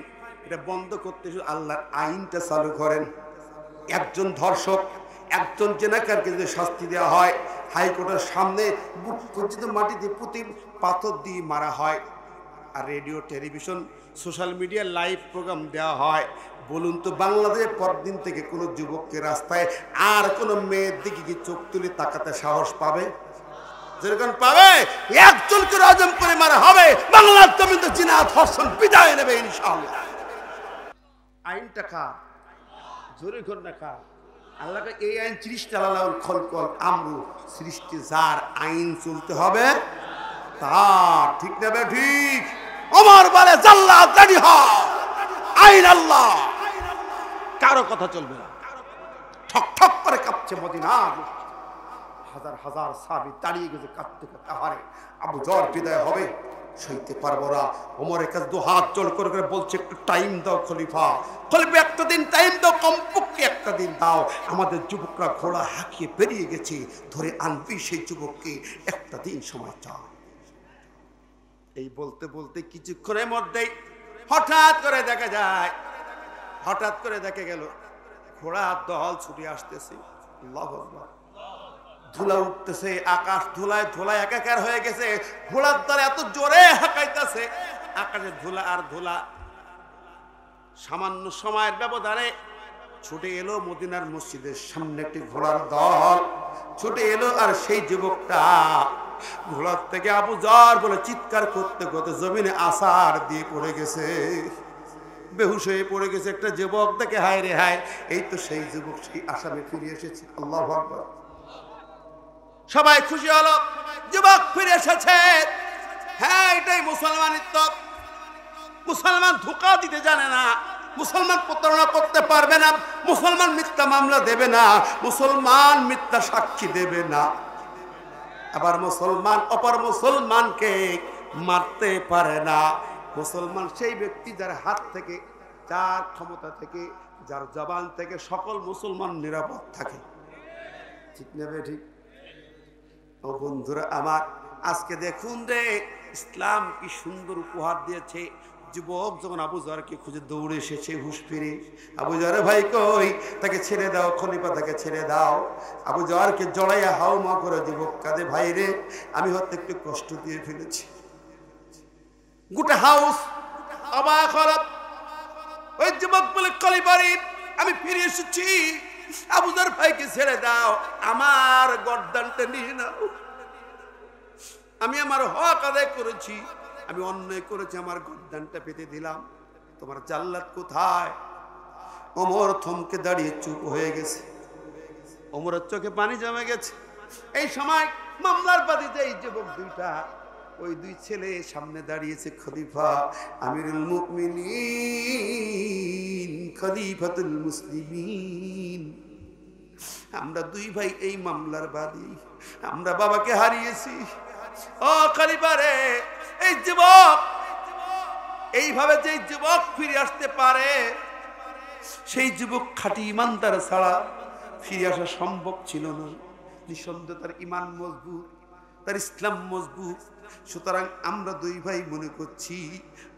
এটা বন্ধ করতে আল্লাহর আইনটা চালু করেন। একজন ধর্ষক, একজন জেনাকারকে যদি শাস্তি দেওয়া হয়, হাইকোর্টের সামনে বুক পর্যন্ত মাটিতে পুঁতি পাথর দিয়ে মারা হয়, আর radio, television, social media live program দেওয়া হয়, বলুন তো বাংলাদেশে পরদিন থেকে কোনো যুবককে রাস্তায় আর কোনো মেয়ের দিকে কি চোখ তুলে তাকাতে সাহস পাবে? যেরকম পাবে একজনকে রজম করে মারা হবে, বাংলার জমিতে জিনা ধর্ষণ বিদায় নেবে ইনশাআল্লাহ। আইনটা কার? জোরে ঘর না কার? আল্লাহকে এই আইন সৃষ্টি আলাউল খলকল আমরু, সৃষ্টি যার আইন চলতে হবে তার, ঠিক না ঠিক? ওমর বলে জাল্লাত রেডি হ, আইন আল্লাহ, কারো কথা চলবে না। ঠক ঠক করে কাঁপছে মদিনা, হাজার হাজার সাহাবী দাঁড়িয়ে গেছে কাঁদতে কাঁদতে, হারে আবু যর বিদায় হবে, সইতে পারবো না। ওমরের কাছে দু হাত জোড় করে করে বলছে একটু টাইম দাও খলিফা, খলিফা একটা দিন টাইম দাও, কমপক্ষে একটা দিন দাও, আমাদের যুবকরা ঘোড়া হাঁকিয়ে বেরিয়ে গেছে, ধরে আনবি সেই যুবককে, একটা দিন সময় চাও। এই বলতে বলতে কিছুক্ষণের মধ্যেই হঠাৎ করে দেখা যায়, হঠাৎ করে দেখে গেল ঘোড়ার দল ছুটে আসতেছে, আল্লাহু আকবার, ধুলা উঠতেছে, আকাশ ধুলায় ধুলায় একাকার হয়ে গেছে, ঘোড়ার দল এত জোরে হাঁকাইতেছে, আকাশে ধুলা আর ধুলা। সামান্য সময়ের ব্যবধানে ছুটে এলো মদিনার মসজিদের সামনে একটি ঘোড়ার দল ছুটে এলো, আর সেই যুবকটা ঘোড়ার থেকে আবু যর বলে চিৎকার করতে করতে জমিনে আছাড় দিয়ে পড়ে গেছে, বেহুশ হয়ে পড়ে গেছে। একটা যুবক দেখে হায় রে হায়, এই তো সেই যুবক, সেই আসামে ফিরে এসেছে। আল্লাহু আকবার। সবাই খুশি হলো, যুবক ফিরে এসেছে। হ্যাঁ, এটাই মুসলমানিত্ব। মুসলমান ধোঁকা দিতে জানে না, মুসলমান প্রতারণা করতে পারবে না, মুসলমান মিথ্যা মামলা দেবে না, মুসলমান মিথ্যা সাক্ষী দেবে না, আবার মুসলমান অপর মুসলমানকে মারতে পারে না। মুসলমান সেই ব্যক্তি যার হাত থেকে, যার ক্ষমতা থেকে, যার জবান থেকে সকল মুসলমান নিরাপদ থাকে, ঠিক না ঠিক? ও বন্ধুরা আমার, আজকে দেখুন রে ইসলাম কি সুন্দর উপহার দিয়েছে। যুবক যখন আবু যরকে খুঁজে দৌড়ে এসেছে হুঁশ ফিরে, আবু যর ভাই কই, তাকে ছেড়ে দাও, খলিফা তাকে ছেড়ে দাও। আবু যরকে জড়াইয়া হাউমা করে যুবক কাঁদে, ভাই রে আমি হয়তো একটু কষ্ট দিয়ে ফেলেছি। গোটা হাউস অবাক হলো। ওই যুবক বলে, খলিফা রে আমি ফিরে এসেছি, আবু যর ভাইকে ছেড়ে দাও, আমার গর্দানটা নিয়ে নাও, আমি আমার হক আদায় করেছি, আমি অন্যায় করেছি, আমার গর্দানটা পেতে দিলাম, তোমার জাল্লাত কোথায়? ওমর থমকে দাঁড়িয়ে চুপ হয়ে গেছে, ওমরের চোখে পানি জমে গেছে। এই সময় মামলার বাদী যে এই যুবক দুইটা, ওই দুই ছেলে সামনে দাঁড়িয়েছে, খলিফা আমিরুল মুমিনিন, খলিফাতুল মুসলিমিন, আমরা দুই ভাই এই মামলার বাদী, আমরা বাবাকে হারিয়েছি। ও খলিফা রে, এই যুবক, এইভাবে যে যুবক ফিরে আসতে পারে, সেই যুবক খাঁটি ইমানদার ছাড়া ফিরে আসা সম্ভব ছিল না। নিঃসন্দেহে তার ইমান মজবুত, তার ইসলাম মজবুত। সুতরাং আমরা দুই ভাই মনে করছি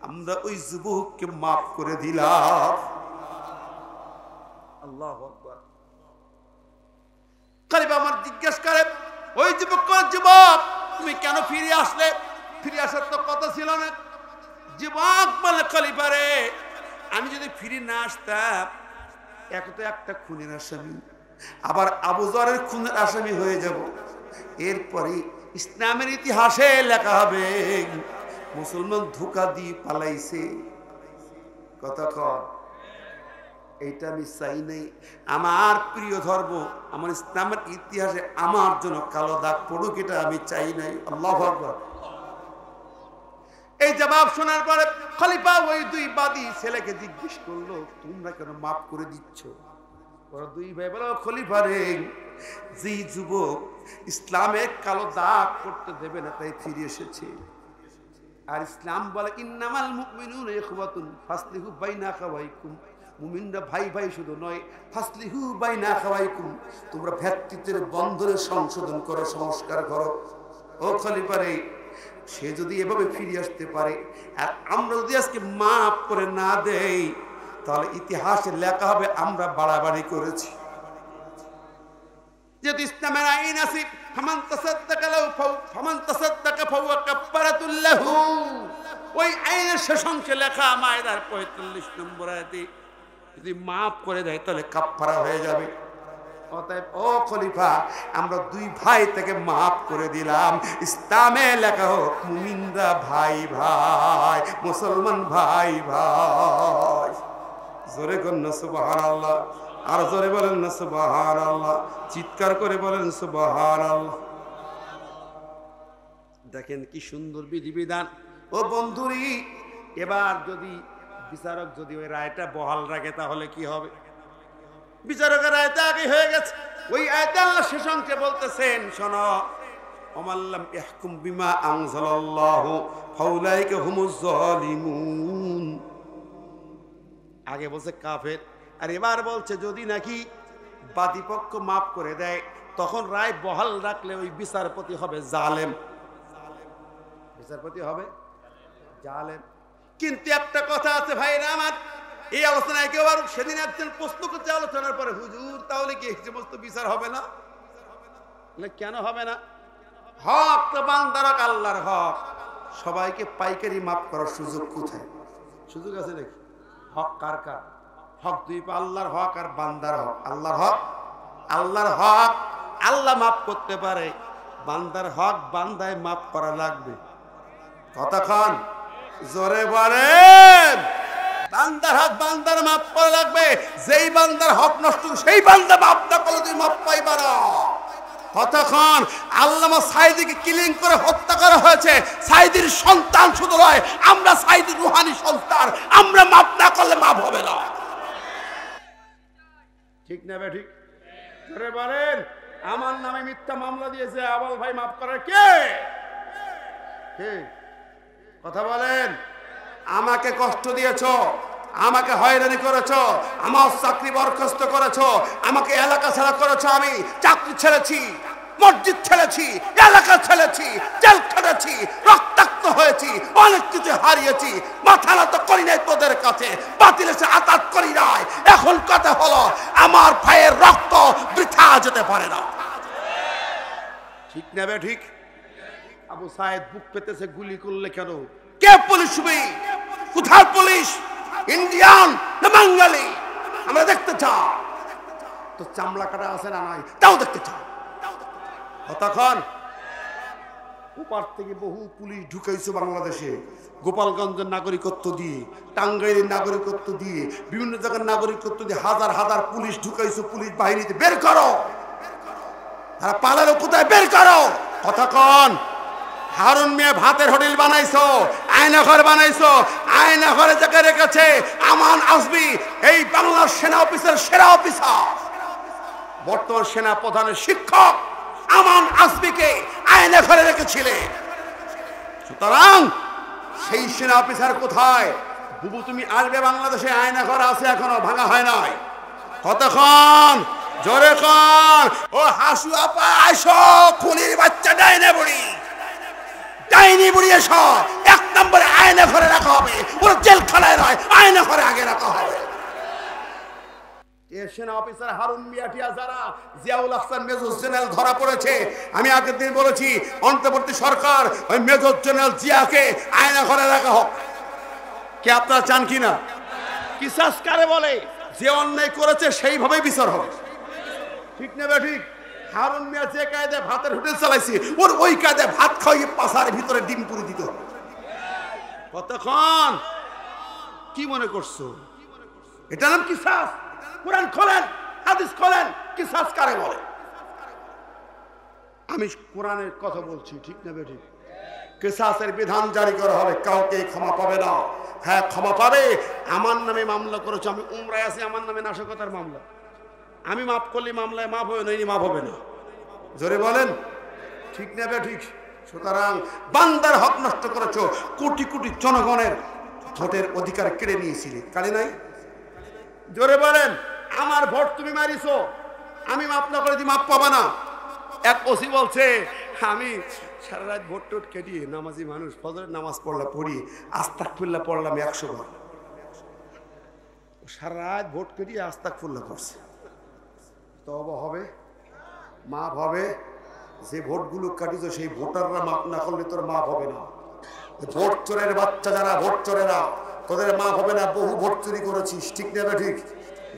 আমরা ওই যুবককে মাফ করে দিলাম। আল্লাহু আকবার। খলিফা আমার জিজ্ঞেস করে, ওই যুবক, যুবক তুমি কেন ফিরে আসলে? ফিরে আসার তো কথা ছিল না। যুবক বলে, খলিফা রে আমি যদি ফিরে না আসতাম, এক তো একটা খুনের আসামি, আবার আবু যরের খুনের আসামি হয়ে যাব, এরপরে ইসলামের ইতিহাসে লেখা হবে মুসলমান ধোঁকা দিয়ে পালাইছে। কথা কর, এইটা আমি চাই নাই। আমার প্রিয় ধর্ম, আমার ইসলামের ইতিহাসে আমার জন্য কালো দাগ পড়ুক, এটা আমি চাই নাই। আল্লাহু আকবার। এই জবাব শোনার পরে খলিফা ওই দুই বাদী ছেলেকে জিজ্ঞেস করলো, তোমরা কেন মাফ করে দিচ্ছ? ওরা দুই ভাই বলো, খলিফা রে যে যুবক ইসলামের কালো দাগ করতে দেবে না তাই ফিরে এসেছে, আর ইসলাম বলে ইন্নামাল মুমিনুনা ইখওয়াতুন ফাসলিহু বাইনা আখাওয়াইকুম, মুমিনরা ভাই ভাই শুধু নয়, ফাসলিহু বাইনা আখাওয়াইকুম, তোমরা ভ্রাতৃত্বের বন্ধনে সংশোধন করো, সংস্কার করো। ও খলিফা রে, সে যদি এভাবে ফিরে আসতে পারে আর আমরা যদি আজকে মাফ করে না দেই, তাহলে ইতিহাসে লেখা হবে আমরা বাড়াবাড়ি করেছি। যেহেতু ইসলামের আইন আছে, ফামান তাসাদ্দাকা লাহু ফামান তাসাদ্দাকা ফাহুয়া কাফারাতুল লাহু, ওই আইনের শেষ অংশে লেখা মায়দার 45 নম্বর আয়াতে, যদি মাফ করে দেয় তাহলে কাফারা হয়ে যাবে। অতএব ও খলিফা, আমরা দুই ভাই থেকে মাফ করে দিলাম। ইসলামে লেখা হোক মুমিনরা ভাই ভাই, মুসলমান ভাই ভাই। জোরে করেন না সুবহানাল্লাহ, আর জোরে বলেন না সুবহানাল্লাহ, চিৎকার করে বলেন সুবহানাল্লাহ। দেখেন কি সুন্দর বিধিবিধান। ও বন্ধুরি, এবার যদি বিচারক যদি ওই রায়টা বহাল রাখে তাহলে কি হবে? বিচারকের রায়টা আগে হয়ে গেছে। ওই আয়াতে আল্লাহ শেষ অংশে বলতেছেন, শোনো, ওমাল্লাম ইয়াহকুম বিমা আনজালাল্লাহু ফাউলাইকা হুমুজ জালিমুন। আগে বলছে কাফের, আর এবার বলছে যদি নাকি বাদীপক্ষ মাফ করে দেয় তখন রায় বহাল রাখলে ওই বিচারপতি হবে জালেম। বিচারপতি হবে জালেম। কিন্তু একটা কথা আছে ভাইরা আমার, এই আলোচনায় কেউ আর সেদিন একজন প্রশ্ন করতে আলোচনার পরে, হুজুর তাহলে কি এই সমস্ত বিচার হবে না? কেন হবে না? হক তো বান্দার হক, আল্লাহর হক, সবাইকে পাইকারি মাফ করার সুযোগ কোথায়? সুযোগ আছে নাকি? হক কার কার? হক দুই পা, আল্লাহর হক আর বান্দার হক। আল্লাহর হক, আল্লাহর হক আল্লাহ মাফ করতে পারে, বান্দার হক বান্দায় মাফ করা লাগবে। কতক্ষণ জোরে বলেন? বান্দার হক বান্দার মাফ করা লাগবে। যেই বান্দার হক নষ্ট সেই বান্দা মাফ না করলে তুই মাফ পাইবা না। কতক্ষণ আল্লামা সাইদিকে কিলিং করে হত্যা করা হয়েছে, সাইদির সন্তান শুধু নয়, আমরা সাইদির রুহানি সন্তান, আমরা মাফ না করলে মাফ হবে না। ঠিক না বে ঠিক? জোরে বলেন। আমার নামে মিথ্যা মামলা দিয়েছে আবাল ভাই, মাফ করার কে? কে? কথা বলেন। আমাকে কষ্ট দিয়েছো, আমাকে হয়রানি করেছো, আমার চাকরি বরখাস্ত করেছো, আমাকে এলাকা ছাড়া করেছো, আমি চাকরি ছেড়েছি, মসজিদ ছেড়েছি, এলাকা ছেড়েছি, জেল খেটেছি, রক্তাক্ত হয়েছি, অনেক কিছু হারিয়েছি, মাথা নত করি নাই তোদের কাছে, বাতিল এসে আঘাত করি নাই। এখন কথা হলো আমার ভাইয়ের রক্ত বৃথা যেতে পারে না। ঠিক না বে ঠিক? আবু সাইদ বুক পেতেছে, গুলি করলে কেন? কে পুলিশ? কোথায় পুলিশ? ইন্ডিয়ান না বাঙালি? আমরা দেখতে চাই। তো চামড়া কাটা আছে না নাই তাও দেখতে চাই। কতক্ষণ ওপার থেকে বহু পুলিশ ঢুকাইছে বাংলাদেশে, গোপালগঞ্জের নাগরিকত্ব দিয়ে, টাঙ্গাইলের নাগরিকত্ব দিয়ে, বিভিন্ন জায়গার নাগরিকত্ব দিয়ে হাজার হাজার পুলিশ ঢুকাইছো পুলিশ বাহিনীতে। বের করো, তারা পালালো কোথায়? বের করো। কতক্ষণ? হারুন মিয়া ভাতের হোটেল বানাইছো, আয়না ঘর বানাইছো, আয়না ঘরে জায়গায় রেখেছে আমান আসবি, এই বাংলার সেনা অফিসার, সেরা অফিসার, বর্তমান সেনা প্রধানের শিক্ষক আমান আসবিকে আয়না ঘরে রেখেছিলে। সুতরাং সেই সেনা অফিসার কোথায়? বুবু তুমি আসবে বাংলাদেশে, আয়না ঘর আছে এখনো, ভাঙা হয় নাই। কতক্ষণ? জোরে কন। ও হাসু আপা আইসো, খুনির বাচ্চা ডাইনে বুড়ি, ডাইনি বুড়ি এসো, এক নম্বরে আয়না ঘরে রাখা হবে, ওর জেলখানায় নয়, আয়না ঘরে আগে রাখা হবে। সেনা অফিসার হারুন মিয়াটিয়া যারা জিয়াউল আহসান মেজর জেনারেল ধরা পড়েছে, আমি আগের দিন বলেছি অন্তর্বর্তী সরকার ওই মেজর জেনারেল জিয়াকে আয়না ঘরে রাখা হোক। কে আপনারা চান কিনা? কিসাস কারে বলে? যে অন্যায় করেছে সেইভাবেই বিচার হবে। ঠিক না বে ঠিক? হারুন মিয়া যে কায়দায় ভাতের হোটেল চালাইছে, ওর ওই কায়দায় ভাত খাইয়ে পাশার ভিতরে ডিম পুরি দিতে হবে। কতক্ষণ? কি মনে করছো এটা নাম কিসাস? কোরআন খোলেন, হাদিস খোলেন, কিসাস কারে বলে? আমি কোরআনের কথা বলছি, ঠিক না বে ঠিক? কিসাসের বিধান জারি করা হবে, কাউকে ক্ষমা পাবে না। হ্যাঁ ক্ষমা পাবে। আমার নামে মামলা করেছো, আমি উমরায় আছি, আমার নামে নাশকতার মামলা, আমি মাফ করলে মামলায় মাফ হবে, নইলে মাফ হবে না। জোরে বলেন, ঠিক না বে ঠিক? সুতরাং বান্দার হক নষ্ট করেছো, কোটি কোটি জনগণের ভোটের অধিকার কেড়ে নিয়েছিলে, কালে নাই? জোরে বলেন। আমার ভোট তুমি মারিছো, আমি মাফ না করে দিই, মাফ পাবা না। এক ওসি বলছে আমি সারা রাত ভোট টোট কেটিয়ে, নামাজি মানুষ, ফজরের নামাজ পড়ি, আস্তাগফিরুল্লাহ পড়লাম 100 বার, সারা রাত ভোট কেটিয়ে আস্তাগফিরুল্লাহ করছে। তওবা হবে, মাফ হবে। যে ভোটগুলো কাটিছো সেই ভোটাররা মাফ না করলে তোর মাফ হবে না। ভোট চোরের বাচ্চা যারা ভোট চোরেরা, তোদের মাফ হবে না। বহু ভোট চুরি করেছিস, ঠিক না বে ঠিক?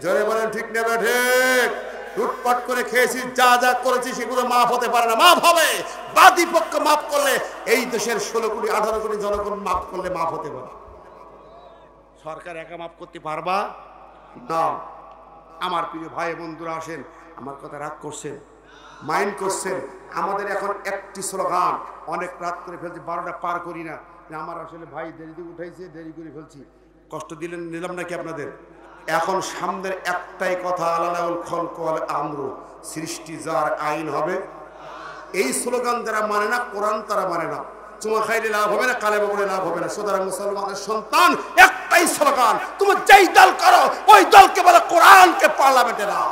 জোরে বলেন, ঠিক না বে ঠিক? লুটপাট করে খেয়েছিস, যা যা করেছিস সেগুলো মাফ হতে পারে না। মাফ হবে বাদী পক্ষ মাফ করলে, এই দেশের 16 কোটি 18 কোটি জনগণ মাফ করলে মাফ হতে পারে। সরকার একা মাফ করতে পারবা না। আমার প্রিয় ভাই বন্ধুরা আসেন, আমার কথা রাগ করছেন, মাইন্ড করছেন? আমাদের এখন একটি স্লোগান, অনেক রাত করে ফেলছি, 12টা পার করি না, যে আমার আসলে ভাই দেরিতে উঠাইছে, দেরি করে ফেলছি, কষ্ট দিলেন, নিলাম নাকি আপনাদের? এখন সামনের একটাই কথা, আলালাউল খলক ওয়াল আমরু, সৃষ্টি যার আইন হবে। এই স্লোগান যারা মানে না, কোরআন তারা মানে না, চুমা খাইলে লাভ হবে না, কালেমা পড়ে লাভ হবে না। সুতরাং মুসলমানের সন্তান, একটাই স্লোগান, তুমি যেই দল করো ওই দলকে বলে কোরআনকে পার্লামেন্টে নাও।